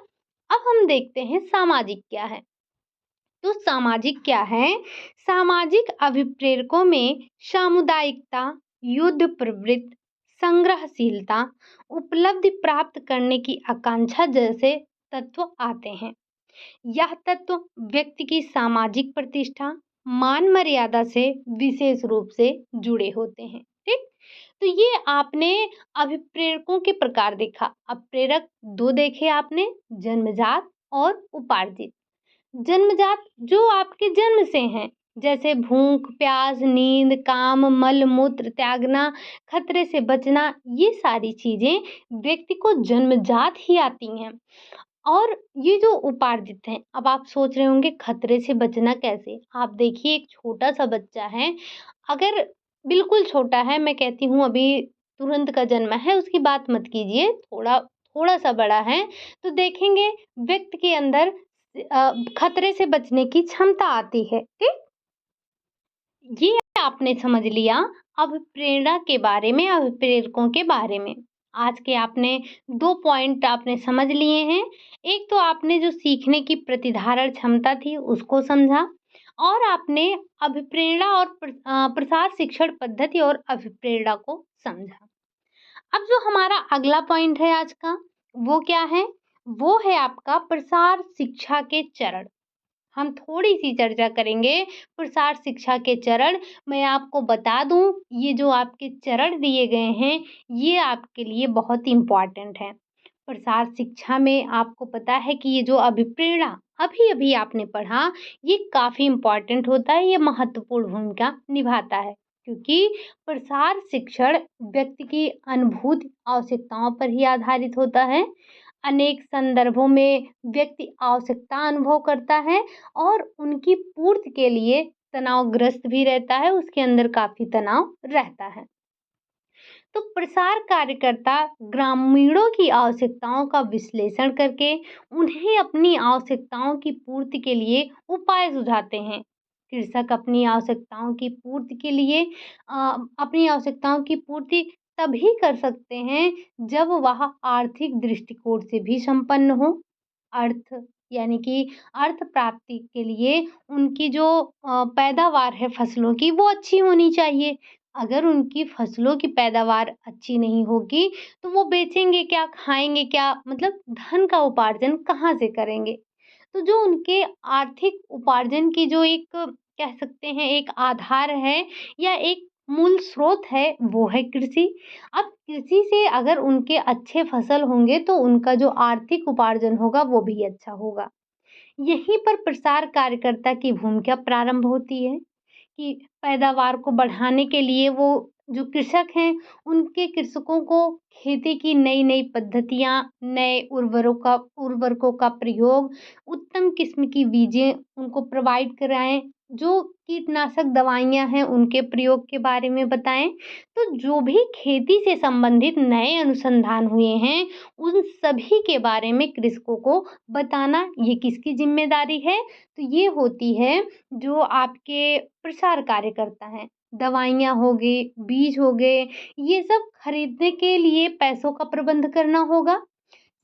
अब हम देखते हैं सामाजिक क्या है। तो सामाजिक क्या है? सामाजिक अभिप्रेरकों में सामुदायिकता, युद्ध प्रवृत्ति, संग्रहशीलता, उपलब्धि प्राप्त करने की आकांक्षा जैसे तत्व आते हैं। यह तत्व व्यक्ति की सामाजिक प्रतिष्ठा, मान मर्यादा से विशेष रूप से जुड़े होते हैं। ठीक? तो ये आपने अभिप्रेरकों के प्रकार देखा। अब प्रेरक 2 देखे आपने, जन्मजात और उपार्जित। जन्मजात जो आपके जन्म से हैं, जैसे भूख, प्यास, नींद, काम, मल मूत्र त्यागना, खतरे से बचना, ये सारी चीजें व्यक्ति को जन्मजात ही आती हैं। और ये जो उपार्जित हैं, अब आप सोच रहे होंगे खतरे से बचना कैसे? आप देखिए एक छोटा सा बच्चा है, अगर बिल्कुल छोटा है, मैं कहती हूँ अभी तुरंत का जन्मा है, उसकी बात मत कीजिए, थोड़ा थोड़ा सा बड़ा है, तो देखेंगे व्यक्ति के अंदर खतरे से बचने की क्षमता आती है। ठीक? ये आपने समझ लिया अभिप्रेरणा के बारे में, अभिप्रेरकों के बारे में। आज के आपने 2 पॉइंट आपने समझ लिए हैं। एक तो आपने जो सीखने की प्रतिधारण क्षमता थी उसको समझा और आपने अभिप्रेरणा और प्रसार शिक्षण पद्धति और अभिप्रेरणा को समझा। अब जो हमारा अगला पॉइंट है आज का, वो क्या है? वो है आपका प्रसार शिक्षा के चरण। हम थोड़ी-सी चर्चा करेंगे प्रसार शिक्षा के चरण। मैं आपको बता दूँ, ये जो आपके चरण दिए गए हैं, ये आपके लिए बहुत इम्पोर्टेंट हैं। प्रसार शिक्षा में आपको पता है कि ये जो अभिप्रेरणा अभी-अभी आपने पढ़ा, ये काफ़ी इम्पोर्टेंट होता है, ये महत्वपूर्ण भूमिका निभाता है। क्योंकि प्रसार शिक्षण व्यक्ति की अनुभूति, आवश्यकताओं पर ही आधारित होता है। अनेक संदर्भों में व्यक्ति आवश्यकता अनुभव करता है और उनकी पूर्ति के लिए तनावग्रस्त भी रहता है, उसके अंदर काफ़ी तनाव रहता है। तो प्रसार कार्यकर्ता ग्रामीणों की आवश्यकताओं का विश्लेषण करके उन्हें अपनी आवश्यकताओं की पूर्ति के लिए उपाय सुझाते हैं। कृषक अपनी आवश्यकताओं की पूर्ति के लिए अपनी आवश्यकताओं की पूर्ति तभी कर सकते हैं जब वह आर्थिक दृष्टिकोण से भी संपन्न हो। अर्थ यानी कि अर्थ प्राप्ति के लिए उनकी जो पैदावार है फसलों की वो अच्छी होनी चाहिए। अगर उनकी फसलों की पैदावार अच्छी नहीं होगी तो वो बेचेंगे क्या, खाएँगे क्या? मतलब धन का उपार्जन कहाँ से करेंगे? तो जो उनके आर्थिक उपार्जन की जो एक कह सकते हैं एक आधार है या एक मूल स्रोत है वो है कृषि। अब कृषि से अगर उनके अच्छे फसल होंगे तो उनका जो आर्थिक उपार्जन होगा वो भी अच्छा होगा। यहीं पर प्रसार कार्यकर्ता की भूमिका प्रारंभ होती है कि पैदावार को बढ़ाने के लिए वो जो कृषक हैं उनके कृषकों को खेती की नई-नई पद्धतियाँ, नए उर्वरकों का प्रयोग, उत्तम किस्म की बीजें उनको प्रोवाइड कराएँ, जो कीटनाशक दवाइयाँ हैं उनके प्रयोग के बारे में बताएँ। तो जो भी खेती से संबंधित नए अनुसंधान हुए हैं, उन सभी के बारे में कृषकों को बताना ये किसकी ज़िम्मेदारी है? तो ये होती है जो आपके प्रसार कार्यकर्ता हैं। दवाइयाँ हो गई, बीज हो गए, ये सब खरीदने के लिए पैसों का प्रबंध करना होगा।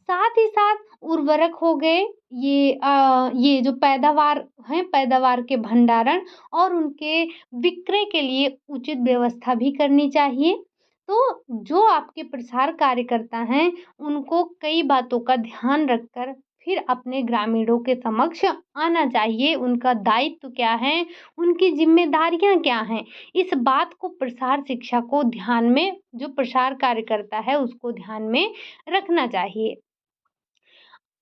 साथ ही साथ उर्वरक हो गए, ये जो पैदावार हैं, पैदावार के भंडारण और उनके विक्रय के लिए उचित व्यवस्था भी करनी चाहिए। तो जो आपके प्रसार कार्यकर्ता हैं, उनको कई बातों का ध्यान रखकर फिर अपने ग्रामीणों के समक्ष आना चाहिए। उनका दायित्व क्या है, उनकी ज़िम्मेदारियाँ क्या हैं, इस बात को प्रसार शिक्षा को ध्यान में जो प्रसार कार्यकर्ता है, उसको ध्यान में रखना चाहिए।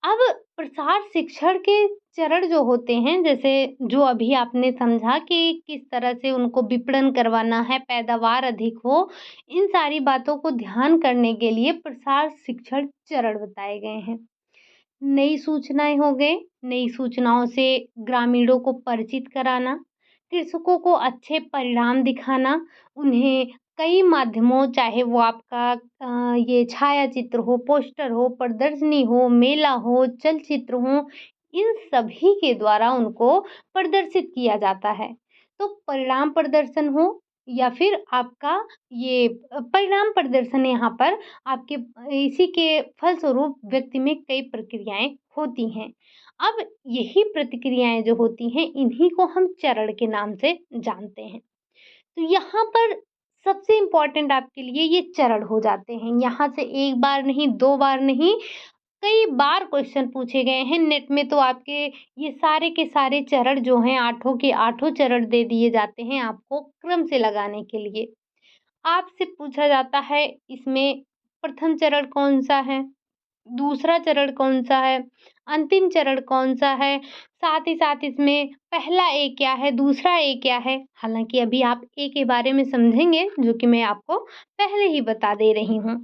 अब प्रसार शिक्षण के चरण जो होते हैं, जैसे जो अभी आपने समझा कि किस तरह से उनको विपणन करवाना है, पैदावार अधिक हो, इन सारी बातों को ध्यान करने के लिए प्रसार शिक्षण चरण बताए गए हैं। नई सूचनाएँ हो गए, नई सूचनाओं से ग्रामीणों को परिचित कराना, कृषकों को अच्छे परिणाम दिखाना, उन्हें कई माध्यमों चाहे वो आपका ये छायाचित्र हो, पोस्टर हो, प्रदर्शनी हो, मेला हो, चलचित्र हो, इन सभी के द्वारा उनको प्रदर्शित किया जाता है। तो परिणाम प्रदर्शन हो या फिर आपका ये परिणाम प्रदर्शन यहाँ पर आपके इसी के फलस्वरूप व्यक्ति में कई प्रक्रियाएँ होती हैं। अब यही प्रतिक्रियाएँ जो होती हैं, इन्हीं को हम चरण के नाम से जानते हैं। तो यहाँ पर सबसे इम्पोर्टेंट आपके लिए ये चरण हो जाते हैं। यहाँ से 1 बार नहीं, 2 बार नहीं, कई बार क्वेश्चन पूछे गए हैं। नेट में तो आपके ये सारे के सारे चरण जो हैं, आठों के आठों चरण दे दिए जाते हैं आपको क्रम से लगाने के लिए। आपसे पूछा जाता है इसमें प्रथम चरण कौन-सा है? दूसरा चरण कौन-सा है? अंतिम चरण कौन-सा है? साथ ही साथ इसमें पहला ए क्या है? दूसरा ए क्या है? हालाँकि अभी आप ए के बारे में समझेंगे, जो कि मैं आपको पहले ही बता दे रही हूँ।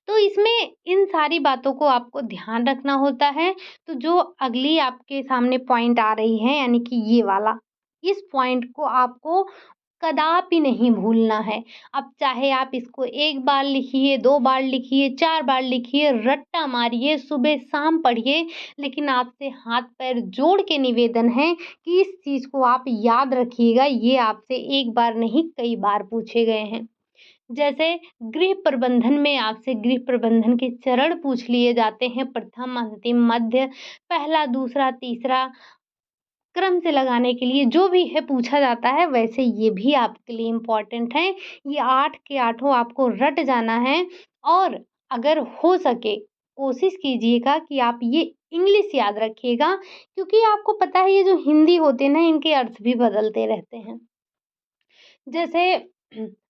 तो इसमें इन सारी बातों को आपको ध्यान रखना होता है। तो जो अगली आपके सामने पॉइंट आ रही है, यानी कि ये वाला, इस पॉइंट को आपको कदापि नहीं भूलना है। अब चाहे आप इसको 1 बार लिखिए, 2 बार लिखिए, 4 बार लिखिए, रट्टा मारिए, सुबह-शाम पढ़िए, लेकिन आपसे हाथ-पैर जोड़ के निवेदन है कि इस चीज़ को आप याद रखिएगा। ये आपसे 1 बार नहीं, कई बार पूछे गए हैं। जैसे गृह प्रबंधन में आपसे गृह प्रबंधन के चरण पूछ लिए जाते हैं, प्रथम, अंतिम, मध्य, पहला, दूसरा, तीसरा, क्रम से लगाने के लिए जो भी है पूछा जाता है, वैसे ये भी आपके लिए इम्पोर्टेंट है। ये 8 के आठों आपको रट जाना है और अगर हो सके कोशिश कीजिएगा कि आप ये इंग्लिश याद रखिएगा, क्योंकि आपको पता है ये जो हिंदी होते हैं ना, इनके अर्थ भी बदलते रहते हैं। जैसे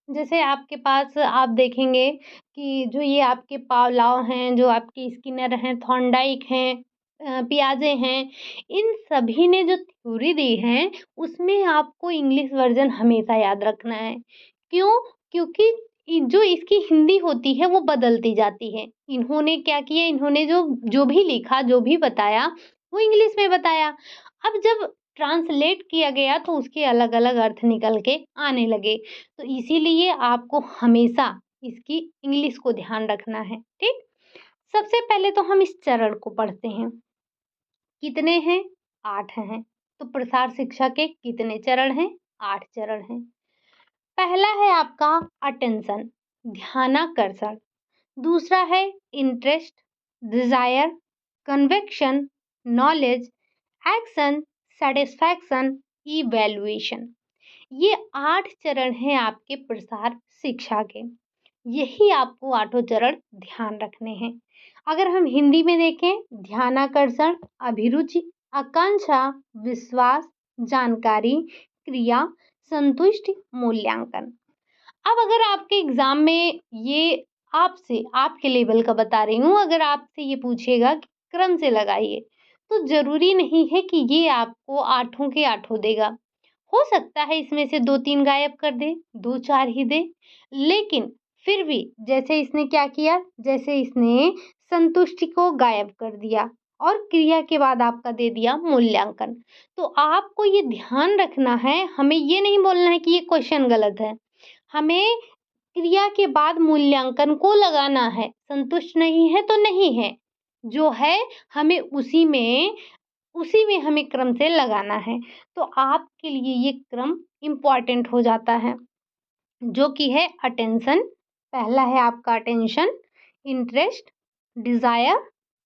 जैसे आपके पास आप देखेंगे कि जो ये आपके पावलाव हैं, जो आपके स्किनर हैं, थॉर्नडाइक हैं, पियाजे हैं, इन सभी ने जो थ्योरी दी है, उसमें आपको इंग्लिश वर्ज़न हमेशा याद रखना है। क्यों? क्योंकि जो इसकी हिंदी होती है, वो बदलती जाती है। इन्होंने क्या किया, इन्होंने जो जो भी लिखा, जो भी बताया, वो इंग्लिश में बताया। अब जब ट्रांसलेट किया गया तो उसके अलग-अलग अर्थ निकल के आने लगे। तो इसीलिए आपको हमेशा इसकी इंग्लिश को ध्यान रखना है, ठीक? सबसे पहले तो हम इस चरण को पढ़ते हैं। कितने हैं? 8 हैं। तो प्रसार शिक्षा के कितने चरण हैं? 8 चरण हैं। पहला है आपका अटेंशन, ध्यानाकर्षण। दूसरा है interest, desire, conviction, knowledge, action, satisfaction, evaluation. ये 8 चरण हैं आपके प्रसार शिक्षा के। यही आपको आठों चरण ध्यान रखने हैं। अगर हम हिंदी में देखें, ध्यानाकर्षण, अभिरुचि, आकांक्षा, विश्वास, जानकारी, क्रिया, संतुष्टि, मूल्यांकन। अब अगर आपके एग्ज़ाम में ये आपसे आपके लेवल का बता रही हूँ, अगर आपसे ये पूछेगा कि क्रम से लगाइए, तो ज़रूरी नहीं है कि ये आपको आठों के आठों देगा। हो सकता है इसमें से 2-3 गायब कर दे, 2-4 ही दे, लेकिन फिर भी जैसे इसने क्या किया, जैसे इसने संतुष्टि को गायब कर दिया और क्रिया के बाद आपका दे दिया मूल्यांकन। तो आपको ये ध्यान रखना है, हमें ये नहीं बोलना है कि ये क्वेश्चन गलत है। हमें क्रिया के बाद मूल्यांकन को लगाना है, संतुष्ट नहीं है तो नहीं है, जो है हमें उसी में हमें क्रम से लगाना है। तो आपके लिए ये क्रम इम्पोर्टेंट हो जाता है, जो कि है अटेंशन। पहला है आपका attention, interest, desire,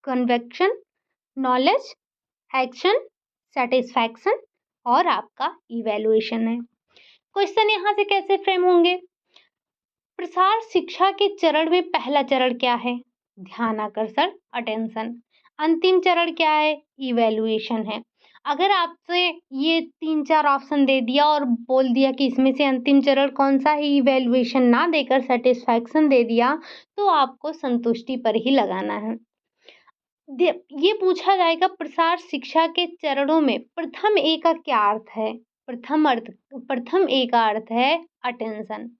conviction, knowledge, action, satisfaction और आपका इवैल्यूएशन है। क्वेश्चन यहाँ से कैसे फ्रेम होंगे? प्रसार शिक्षा के चरण में पहला चरण क्या है? ध्यानाकर्षण, अटेंशन। अंतिम चरण क्या है? इवैल्यूएशन है। अगर आपसे ये 3-4 ऑप्शन दे दिया और बोल दिया कि इसमें से अंतिम चरण कौन-सा है, इवैल्यूएशन ना देकर सैटिस्फैक्शन दे दिया, तो आपको संतुष्टि पर ही लगाना है। ये पूछा जाएगा प्रसार शिक्षा के चरणों में प्रथम ए का क्या अर्थ है? प्रथम ए का अर्थ है अटेंशन।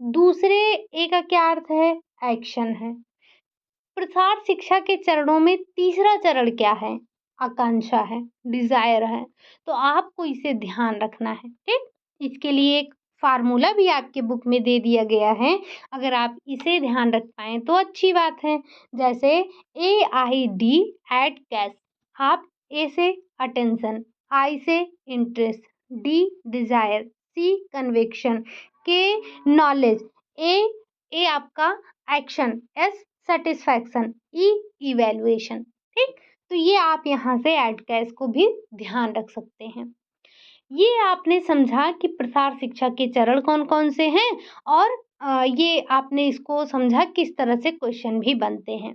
दूसरे ए का क्या अर्थ है? एक्शन है। प्रसार शिक्षा के चरणों में तीसरा चरण क्या है? आकांक्षा है, डिज़ायर है। तो आपको इसे ध्यान रखना है, ठीक? इसके लिए एक फ़ॉर्मूला भी आपके बुक में दे दिया गया है। अगर आप इसे ध्यान रख पाएँ तो अच्छी बात है। जैसे AID@CAS, आप ए से अटेंशन, आई से इंटरेस्ट, डी डिजायर, सी कन्विक्शन, के नॉलेज, ए आपका एक्शन, एस सेटिस्फैक्शन, ई इवैल्यूएशन। ठीक, तो ये आप यहाँ से ऐड का इसको भी ध्यान रख सकते हैं। ये आपने समझा कि प्रसार शिक्षा के चरण कौन कौन से हैं और ये आपने इसको समझा किस तरह से क्वेश्चन भी बनते हैं।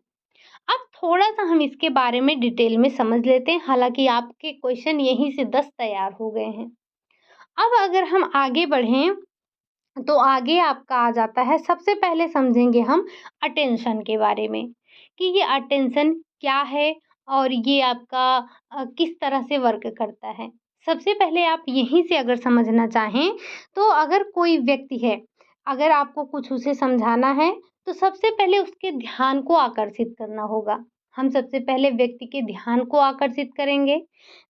अब थोड़ा-सा हम इसके बारे में डिटेल में समझ लेते हैं, हालाँकि आपके क्वेश्चन यहीं से 10 तैयार हो गए हैं। अब अगर हम आगे बढ़ें, तो आगे आपका आ जाता है, सबसे पहले समझेंगे हम अटेंशन के बारे में कि ये अटेंशन क्या है और ये आपका किस तरह से वर्क करता है। सबसे पहले आप यहीं से अगर समझना चाहें, तो अगर कोई व्यक्ति है, अगर आपको कुछ उसे समझाना है, तो सबसे पहले उसके ध्यान को आकर्षित करना होगा। हम सबसे पहले व्यक्ति के ध्यान को आकर्षित करेंगे,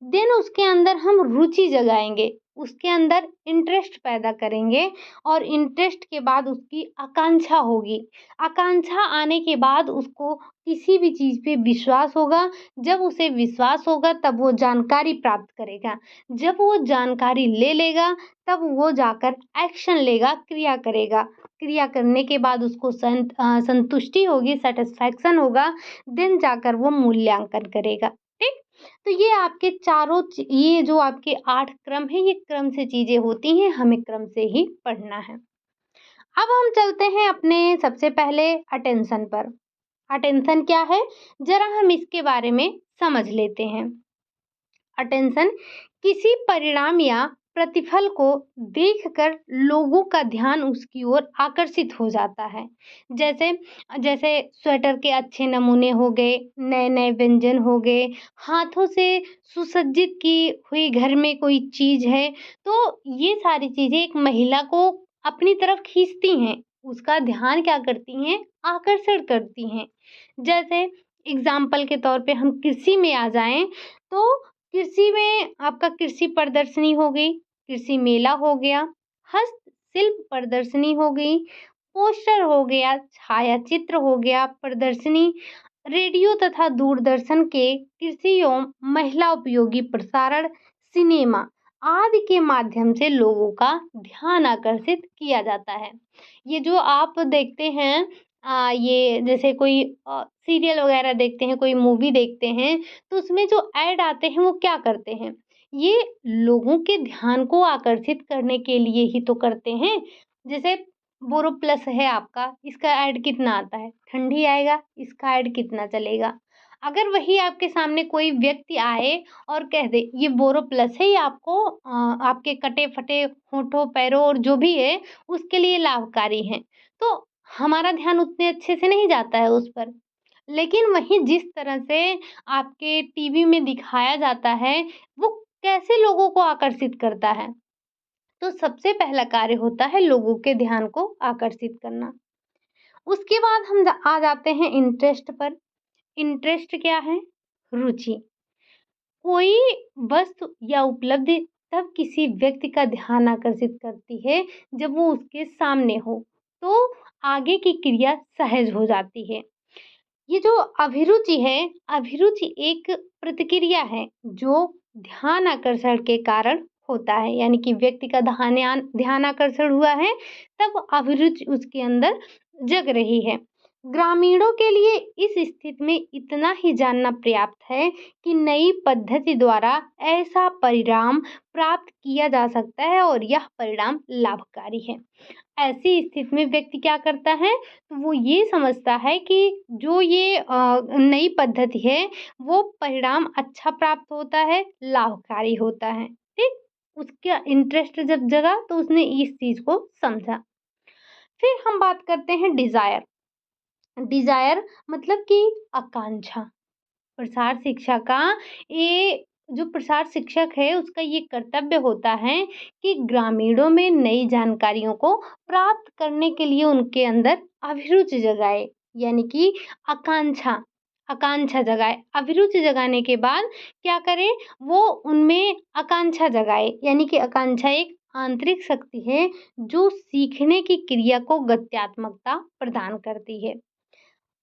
देन उसके अंदर हम रुचि जगाएँगे, उसके अंदर इंटरेस्ट पैदा करेंगे और इंटरेस्ट के बाद उसकी आकांक्षा होगी। आकांक्षा आने के बाद उसको किसी भी चीज़ पे विश्वास होगा, जब उसे विश्वास होगा तब वो जानकारी प्राप्त करेगा। जब वो जानकारी ले लेगा तब वो जाकर एक्शन लेगा, क्रिया करेगा। क्रिया करने के बाद उसको संतुष्टि होगी, सैटिस्फैक्शन होगा, देन जाकर वो मूल्यांकन करेगा। ठीक? तो ये आपके ये जो आपके 8 क्रम हैं, ये क्रम से चीज़ें होती हैं, हमें क्रम से ही पढ़ना है। अब हम चलते हैं अपने सबसे पहले अटेंशन पर। अटेंशन क्या है? ज़रा हम इसके बारे में समझ लेते हैं। अटेंशन किसी परिणाम या प्रतिफल को देखकर लोगों का ध्यान उसकी ओर आकर्षित हो जाता है। जैसे जैसे स्वेटर के अच्छे नमूने हो गए, नए-नए व्यंजन हो गए, हाथों से सुसज्जित की हुई घर में कोई चीज़ है, तो ये सारी चीज़ें एक महिला को अपनी तरफ खींचती हैं। उसका ध्यान क्या करती हैं? आकर्षण करती हैं। जैसे एग्ज़ाम्पल के तौर पे हम कृषि में आ जाएँ, तो कृषि में आपका कृषि प्रदर्शनी हो गई, कृषि मेला हो गया, हस्तशिल्प प्रदर्शनी हो गई, पोस्टर हो गया, छायाचित्र हो गया, प्रदर्शनी, रेडियो तथा दूरदर्शन के कृषि एवं महिला उपयोगी प्रसारण, सिनेमा आदि के माध्यम से लोगों का ध्यान आकर्षित किया जाता है। ये जो आप देखते हैं, ये जैसे कोई सीरियल वगैरह देखते हैं, कोई मूवी देखते हैं, तो उसमें जो ऐड आते हैं वो क्या करते हैं? ये लोगों के ध्यान को आकर्षित करने के लिए ही तो करते हैं। जैसे बोरोप्लस है आपका, इसका ऐड कितना आता है? ठंडी आएगा, इसका ऐड कितना चलेगा? अगर वही आपके सामने कोई व्यक्ति आए और कह दे ये बोरोप्लस है, ये आपको आपके कटे-फटे होठों, पैरों और जो भी है उसके लिए लाभकारी है। तो हमारा ध्यान उतने अच्छे से नहीं जाता है उस पर। लेकिन वहीं जिस तरह से आपके टीवी में दिखाया जाता है, वो कैसे लोगों को आकर्षित करता है? तो सबसे पहला कार्य होता है लोगों के ध्यान को आकर्षित करना। उसके बाद हम आ जाते हैं इंटरेस्ट पर। इंटरेस्ट क्या है? रुचि। कोई वस्तु या उपलब्धि तब किसी व्यक्ति का ध्यान आकर्षित करती है जब वो उसके सामने हो, तो आगे की क्रिया सहज हो जाती है। ये जो अभिरुचि है, अभिरुचि एक प्रतिक्रिया है जो ध्यान आकर्षण के कारण होता है, यानी कि व्यक्ति का ध्यान आकर्षण हुआ है, तब अभिरुचि उसके अंदर जग रही है। ग्रामीणों के लिए इस स्थिति में इतना ही जानना पर्याप्त है कि नई पद्धति द्वारा ऐसा परिणाम प्राप्त किया जा सकता है और यह परिणाम लाभकारी है। ऐसी स्थिति में व्यक्ति क्या करता है? तो वो ये समझता है कि जो ये नई पद्धति है, वो परिणाम अच्छा प्राप्त होता है, लाभकारी होता है। ठीक? उसका इंटरेस्ट जब जगा तो उसने इस चीज़ को समझा। फिर हम बात करते हैं डिज़ायर। डिज़ायर मतलब कि आकांक्षा। प्रसार शिक्षा का ये जो प्रसार शिक्षक है उसका ये कर्तव्य होता है कि ग्रामीणों में नई जानकारियों को प्राप्त करने के लिए उनके अंदर अभिरुचि जगाए, यानी कि आकांक्षा आकांक्षा जगाए। अभिरुचि जगाने के बाद क्या करे? वो उनमें आकांक्षा जगाए, यानी कि आकांक्षा एक आंतरिक शक्ति है जो सीखने की क्रिया को गत्यात्मकता प्रदान करती है।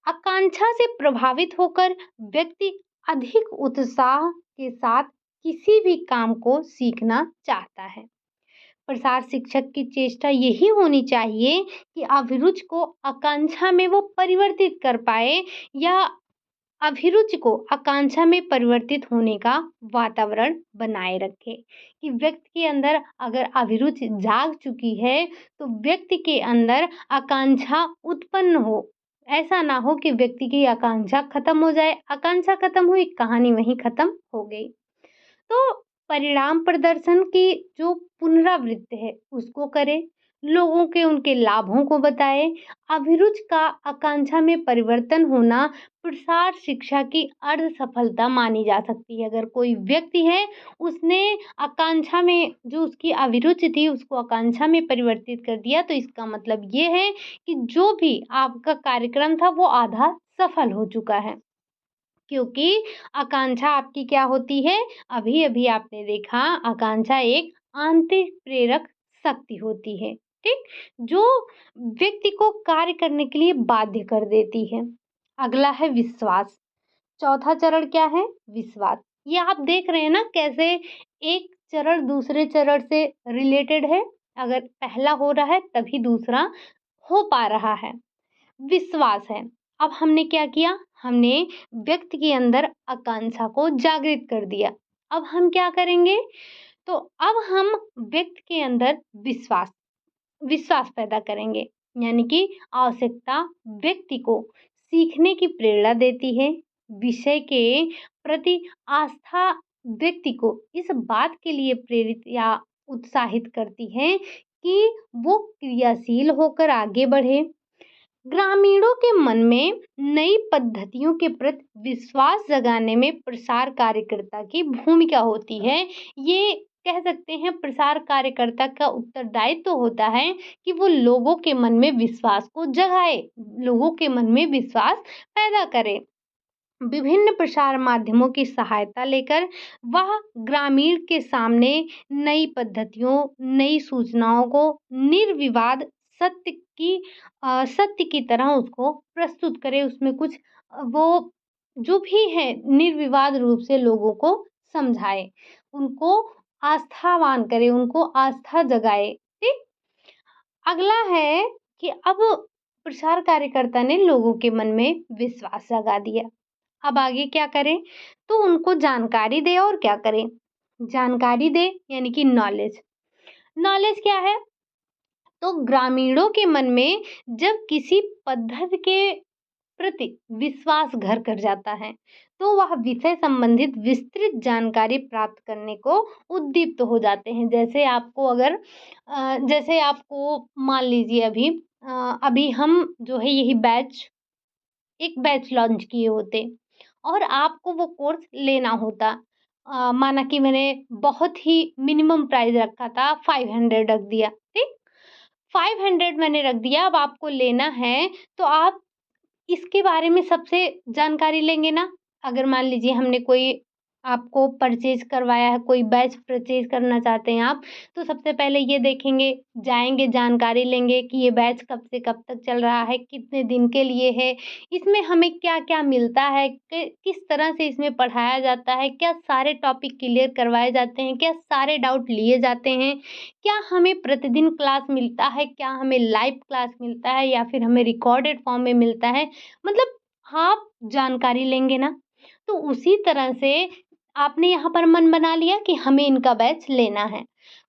आकांक्षा से प्रभावित होकर व्यक्ति अधिक उत्साह के साथ किसी भी काम को सीखना चाहता है। प्रसार शिक्षक की चेष्टा यही होनी चाहिए कि अभिरुचि को आकांक्षा में वो परिवर्तित कर पाए, या अभिरुचि को आकांक्षा में परिवर्तित होने का वातावरण बनाए रखे। कि व्यक्ति के अंदर अगर अभिरुचि जाग चुकी है तो व्यक्ति के अंदर आकांक्षा उत्पन्न हो। ऐसा ना हो कि व्यक्ति की आकांक्षा खत्म हो जाए, आकांक्षा खत्म हुई, कहानी वहीं खत्म हो गई। तो परिणाम प्रदर्शन की जो पुनरावृत्ति है उसको करें, लोगों के उनके लाभों को बताएं। अभिरुचि का आकांक्षा में परिवर्तन होना प्रसार शिक्षा की अर्ध सफलता मानी जा सकती है। अगर कोई व्यक्ति है, उसने आकांक्षा में जो उसकी अभिरुचि थी उसको आकांक्षा में परिवर्तित कर दिया, तो इसका मतलब ये है कि जो भी आपका कार्यक्रम था वो आधा सफल हो चुका है। क्योंकि आकांक्षा आपकी क्या होती है? अभी-अभी आपने देखा, आकांक्षा एक आंतरिक प्रेरक शक्ति होती है, ठीक? जो व्यक्ति को कार्य करने के लिए बाध्य कर देती है। अगला है विश्वास। चौथा चरण क्या है? विश्वास। ये आप देख रहे हैं ना कैसे एक चरण दूसरे चरण से रिलेटेड है। अगर पहला हो रहा है तभी दूसरा हो पा रहा है। विश्वास है। अब हमने क्या किया? हमने व्यक्ति के अंदर आकांक्षा को जागृत कर दिया। अब हम क्या करेंगे? तो अब हम व्यक्ति के अंदर विश्वास विश्वास पैदा करेंगे। यानी कि आवश्यकता व्यक्ति को सीखने की प्रेरणा देती है। विषय के प्रति आस्था व्यक्ति को इस बात के लिए प्रेरित या उत्साहित करती है कि वो क्रियाशील होकर आगे बढ़े। ग्रामीणों के मन में नई पद्धतियों के प्रति विश्वास जगाने में प्रसार कार्यकर्ता की भूमिका होती है। ये कह सकते हैं प्रसार कार्यकर्ता का उत्तरदायित्व तो होता है कि वो लोगों के मन में विश्वास को जगाए, लोगों के मन में विश्वास पैदा करे। विभिन्न प्रसार माध्यमों की सहायता लेकर वह ग्रामीण के सामने नई पद्धतियों, नई सूचनाओं को निर्विवाद सत्य की तरह उसको प्रस्तुत करे। उसमें कुछ वो जो भी है निर्विवाद रूप से लोगों को समझाए, उनको आस्थावान करे, उनको आस्था जगाए। ठीक। अगला है कि अब प्रसार कार्यकर्ता ने लोगों के मन में विश्वास जगा दिया। अब आगे क्या करें? तो उनको जानकारी दे। और क्या करें? जानकारी दे यानी कि नॉलेज। नॉलेज क्या है? तो ग्रामीणों के मन में जब किसी पद्धति के प्रति विश्वास घर कर जाता है तो वह विषय संबंधित विस्तृत जानकारी प्राप्त करने को उद्दीप्त हो जाते हैं। जैसे आपको मान लीजिए अभी हम जो है यही एक बैच लॉन्च किए होते और आपको वो कोर्स लेना होता। माना कि मैंने बहुत ही मिनिमम प्राइस रखा था, 500 रख दिया, ठीक? 500 मैंने रख दिया, अब आपको लेना है तो आप इसके बारे में सबसे जानकारी लेंगे ना। अगर मान लीजिए हमने कोई आपको परचेज करवाया है, कोई बैच परचेज करना चाहते हैं आप, तो सबसे पहले ये देखेंगे, जाएँगे जानकारी लेंगे कि ये बैच कब से कब तक चल रहा है, कितने दिन के लिए है, इसमें हमें क्या-क्या मिलता है, किस तरह से इसमें पढ़ाया जाता है, क्या सारे टॉपिक क्लियर करवाए जाते हैं, क्या सारे डाउट लिए जाते हैं, क्या हमें प्रतिदिन क्लास मिलता है, क्या हमें लाइव क्लास मिलता है या फिर हमें रिकॉर्डेड फॉर्म में मिलता है। मतलब आप जानकारी लेंगे ना, तो उसी तरह से आपने यहाँ पर मन बना लिया कि हमें इनका बैच लेना है।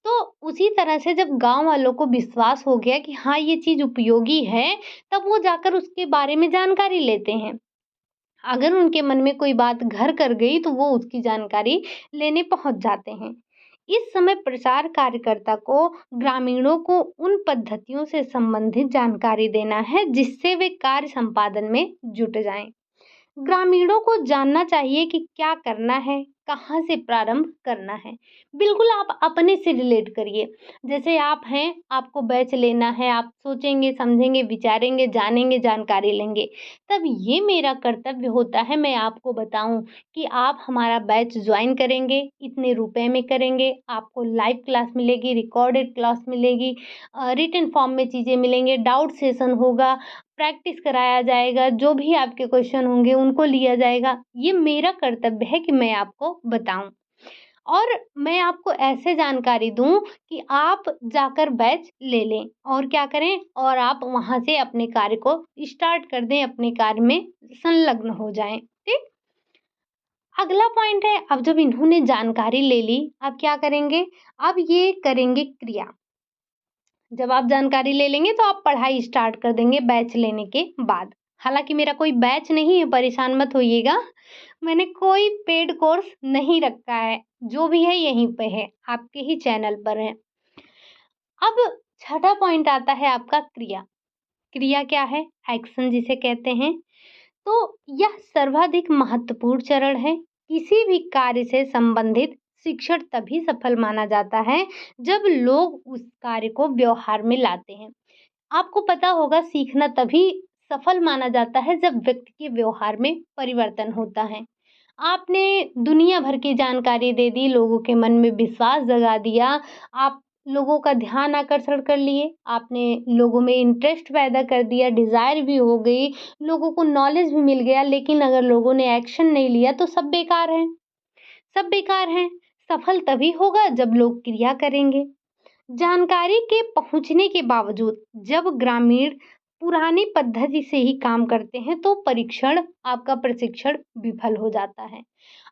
तो उसी तरह से जब गाँव वालों को विश्वास हो गया कि हाँ, ये चीज़ उपयोगी है, तब वो जाकर उसके बारे में जानकारी लेते हैं। अगर उनके मन में कोई बात घर कर गई तो वो उसकी जानकारी लेने पहुँच जाते हैं। इस समय प्रचार कार्यकर्ता को ग्रामीणों को उन पद्धतियों से संबंधित जानकारी देना है जिससे वे कार्य संपादन में जुट जाएं। ग्रामीणों को जानना चाहिए कि क्या करना है, कहाँ से प्रारंभ करना है। बिल्कुल आप अपने से रिलेट करिए। जैसे आप हैं, आपको बैच लेना है, आप सोचेंगे, समझेंगे, विचारेंगे, जानेंगे, जानकारी लेंगे। तब ये मेरा कर्तव्य होता है मैं आपको बताऊँ कि आप हमारा बैच जॉइन करेंगे, इतने रुपए में करेंगे, आपको लाइव क्लास मिलेगी, रिकॉर्डेड क्लास मिलेगी, रिटन फॉर्म में चीज़ें मिलेंगे, डाउट सेशन होगा, प्रैक्टिस कराया जाएगा, जो भी आपके क्वेश्चन होंगे उनको लिया जाएगा। ये मेरा कर्तव्य है कि मैं आपको बताऊँ और मैं आपको ऐसे जानकारी दूँ कि आप जाकर बैच ले लें और क्या करें और आप वहाँ से अपने कार्य को स्टार्ट कर दें, अपने कार्य में संलग्न हो जाएँ। ठीक? अगला पॉइंट है, अब जब इन्होंने जानकारी ले ली, अब क्या करेंगे? अब ये करेंगे क्रिया। जब आप जानकारी ले लेंगे तो आप पढ़ाई स्टार्ट कर देंगे बैच लेने के बाद। हालाँकि मेरा कोई बैच नहीं है, परेशान मत होइएगा। मैंने कोई पेड कोर्स नहीं रखा है, जो भी है यहीं पे है, आपके ही चैनल पर है। अब छठा पॉइंट आता है आपका क्रिया। क्रिया क्या है? एक्शन जिसे कहते हैं। तो यह सर्वाधिक महत्वपूर्ण चरण है। किसी भी कार्य से संबंधित शिक्षण तभी सफल माना जाता है जब लोग उस कार्य को व्यवहार में लाते हैं। आपको पता होगा सीखना तभी सफल माना जाता है जब व्यक्ति के व्यवहार में परिवर्तन होता है। आपने दुनिया भर की जानकारी दे दी, लोगों के मन में विश्वास जगा दिया, आप लोगों का ध्यान आकर्षण कर लिए, आपने लोगों में इंटरेस्ट पैदा कर दिया, डिज़ायर भी हो गई, लोगों को नॉलेज भी मिल गया, लेकिन अगर लोगों ने एक्शन नहीं लिया तो सब बेकार है, सब बेकार हैं। सफल तभी होगा जब लोग क्रिया करेंगे। जानकारी के पहुंचने के बावजूद जब ग्रामीण पुरानी पद्धति से ही काम करते हैं तो आपका प्रशिक्षण विफल हो जाता है।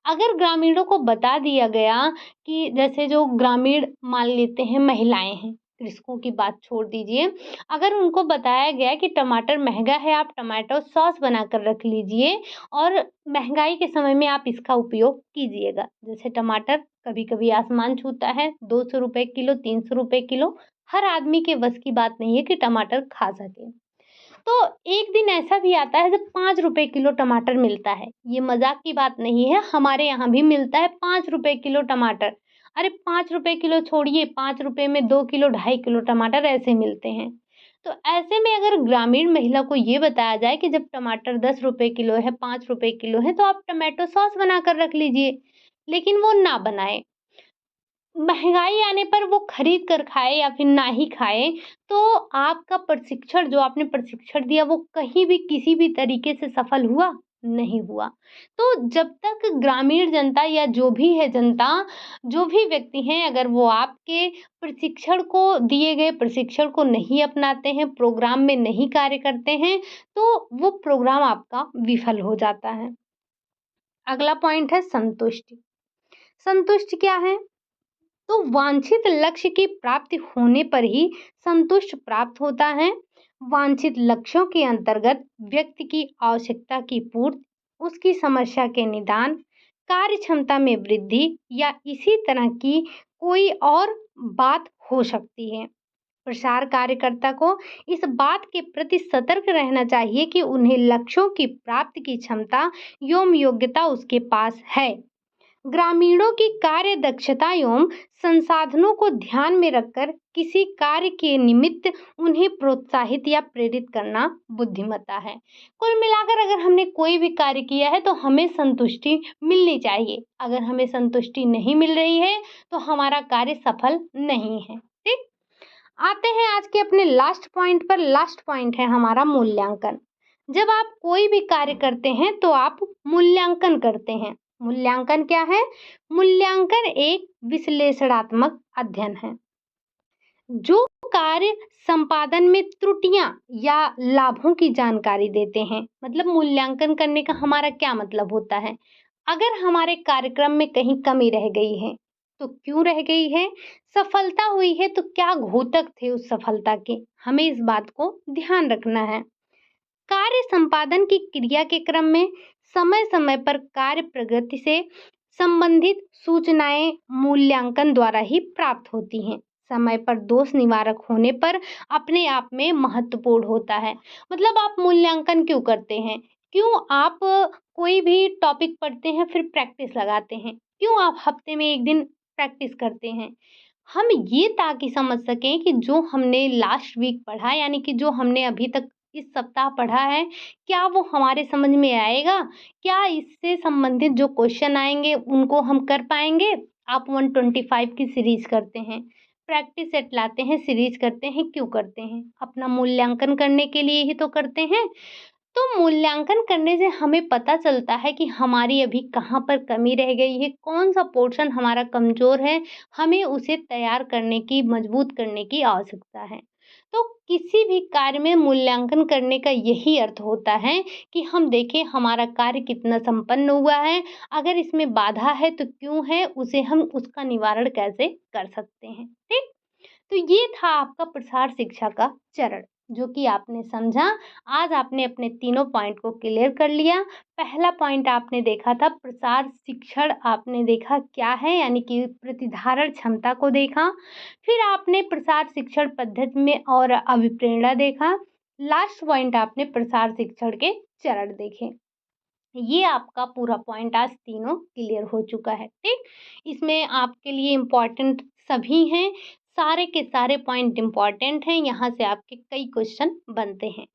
अगर ग्रामीणों को बता दिया गया कि जैसे जो ग्रामीण मान लेते हैं महिलाएं हैं, कृषकों की बात छोड़ दीजिए, अगर उनको बताया गया कि टमाटर महंगा है, आप टमाटो सॉस बनाकर रख लीजिए और महंगाई के समय में आप इसका उपयोग कीजिएगा। जैसे टमाटर कभी-कभी आसमान छूता है, 200 रुपए किलो, 300 रुपए किलो, हर आदमी के बस की बात नहीं है कि टमाटर खा सके। तो एक दिन ऐसा भी आता है जब 5 रुपए किलो टमाटर मिलता है। ये मज़ाक की बात नहीं है, हमारे यहाँ भी मिलता है 5 रुपए किलो टमाटर। अरे 5 रुपए किलो छोड़िए, 5 रुपए में 2 किलो, ढाई किलो टमाटर ऐसे मिलते हैं। तो ऐसे में अगर ग्रामीण महिला को ये बताया जाए कि जब टमाटर 10 रुपए किलो है, 5 रुपए किलो है, तो आप टोमेटो सॉस बनाकर रख लीजिए। लेकिन वो ना बनाए। महँगाई आने पर वो खरीद कर खाए या फिर ना ही खाए, तो आपका प्रशिक्षण जो आपने प्रशिक्षण दिया वो कहीं भी किसी भी तरीके से सफल हुआ? नहीं हुआ। तो जब तक ग्रामीण जनता या जो भी है जनता, जो भी व्यक्ति हैं अगर वो आपके प्रशिक्षण को दिए गए प्रशिक्षण को नहीं अपनाते हैं, प्रोग्राम में नहीं कार्य करते हैं, तो वो प्रोग्राम आपका विफल हो जाता है। अगला पॉइंट है संतुष्टि। संतुष्टि क्या है? तो वांछित लक्ष्य की प्राप्ति होने पर ही संतुष्ट प्राप्त होता है। वांछित लक्ष्यों के अंतर्गत व्यक्ति की आवश्यकता की पूर्ति, उसकी समस्या के निदान, कार्य क्षमता में वृद्धि या इसी तरह की कोई और बात हो सकती है। प्रसार कार्यकर्ता को इस बात के प्रति सतर्क रहना चाहिए कि उन्हें लक्ष्यों की प्राप्ति की क्षमता एवं योग्यता उसके पास है। ग्रामीणों की कार्य दक्षता एवं संसाधनों को ध्यान में रखकर किसी कार्य के निमित्त उन्हें प्रोत्साहित या प्रेरित करना बुद्धिमत्ता है। कुल मिलाकर अगर हमने कोई भी कार्य किया है तो हमें संतुष्टि मिलनी चाहिए। अगर हमें संतुष्टि नहीं मिल रही है तो हमारा कार्य सफल नहीं है। ठीक, आते हैं आज के अपने लास्ट पॉइंट पर। लास्ट पॉइंट है हमारा मूल्यांकन। जब आप कोई भी कार्य करते हैं तो आप मूल्यांकन करते हैं। मूल्यांकन क्या है? मूल्यांकन एक विश्लेषणात्मक अध्ययन है जो कार्य संपादन में त्रुटियां या लाभों की जानकारी देते हैं। मतलब मूल्यांकन करने का हमारा क्या मतलब होता है? अगर हमारे कार्यक्रम में कहीं कमी रह गई है तो क्यों रह गई है? सफलता हुई है तो क्या घोतक थे उस सफलता के? हमें इस बात को ध्यान रखना है। कार्य संपादन की क्रिया के क्रम में समय समय पर कार्य प्रगति से संबंधित सूचनाएं मूल्यांकन द्वारा ही प्राप्त होती हैं। समय पर दोष निवारक होने पर अपने आप में महत्वपूर्ण होता है। मतलब आप मूल्यांकन क्यों करते हैं? क्यों आप कोई भी टॉपिक पढ़ते हैं फिर प्रैक्टिस लगाते हैं? क्यों आप हफ्ते में एक दिन प्रैक्टिस करते हैं? हम ये ताकि समझ सकें कि जो हमने लास्ट वीक पढ़ा यानी कि जो हमने अभी तक इस सप्ताह पढ़ा है, क्या वो हमारे समझ में आएगा? क्या इससे संबंधित जो क्वेश्चन आएँगे उनको हम कर पाएँगे? आप 125 की सीरीज़ करते हैं, प्रैक्टिस सेट लाते हैं, सीरीज करते हैं, क्यों करते हैं? अपना मूल्यांकन करने के लिए ही तो करते हैं। तो मूल्यांकन करने से हमें पता चलता है कि हमारी अभी कहाँ पर कमी रह गई है, कौन-सा पोर्शन हमारा कमज़ोर है, हमें उसे तैयार करने की, मजबूत करने की आवश्यकता है। तो किसी भी कार्य में मूल्यांकन करने का यही अर्थ होता है कि हम देखें हमारा कार्य कितना संपन्न हुआ है, अगर इसमें बाधा है तो क्यों है, उसे हम उसका निवारण कैसे कर सकते हैं, ठीक? तो ये था आपका प्रसार शिक्षा का चरण, जो कि आपने समझा। आज आपने अपने तीनों पॉइंट को क्लियर कर लिया। पहला पॉइंट आपने देखा था प्रसार शिक्षण, आपने देखा क्या है, यानी कि प्रतिधारण क्षमता को देखा। फिर आपने प्रसार शिक्षण पद्धति में और अभिप्रेरणा देखा। लास्ट पॉइंट आपने प्रसार शिक्षण के चरण देखे। ये आपका पूरा पॉइंट आज तीनों क्लियर हो चुका है, ठीक? इसमें आपके लिए इम्पोर्टेंट सभी हैं, सारे के सारे पॉइंट इम्पोर्टेंट हैं, यहाँ से आपके कई क्वेश्चन बनते हैं।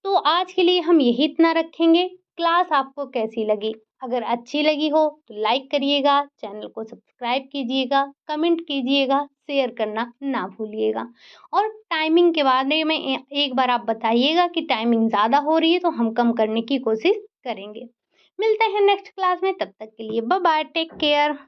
तो आज के लिए हम यही इतना रखेंगे। क्लास आपको कैसी लगी? अगर अच्छी लगी हो तो लाइक करिएगा, चैनल को सब्सक्राइब कीजिएगा, कमेंट कीजिएगा, शेयर करना ना भूलिएगा। और टाइमिंग के बारे में एक बार आप बताइएगा कि टाइमिंग ज़्यादा हो रही है तो हम कम करने की कोशिश करेंगे। मिलते हैं नेक्स्ट क्लास में, तब तक के लिए बाय बाय, टेक केयर।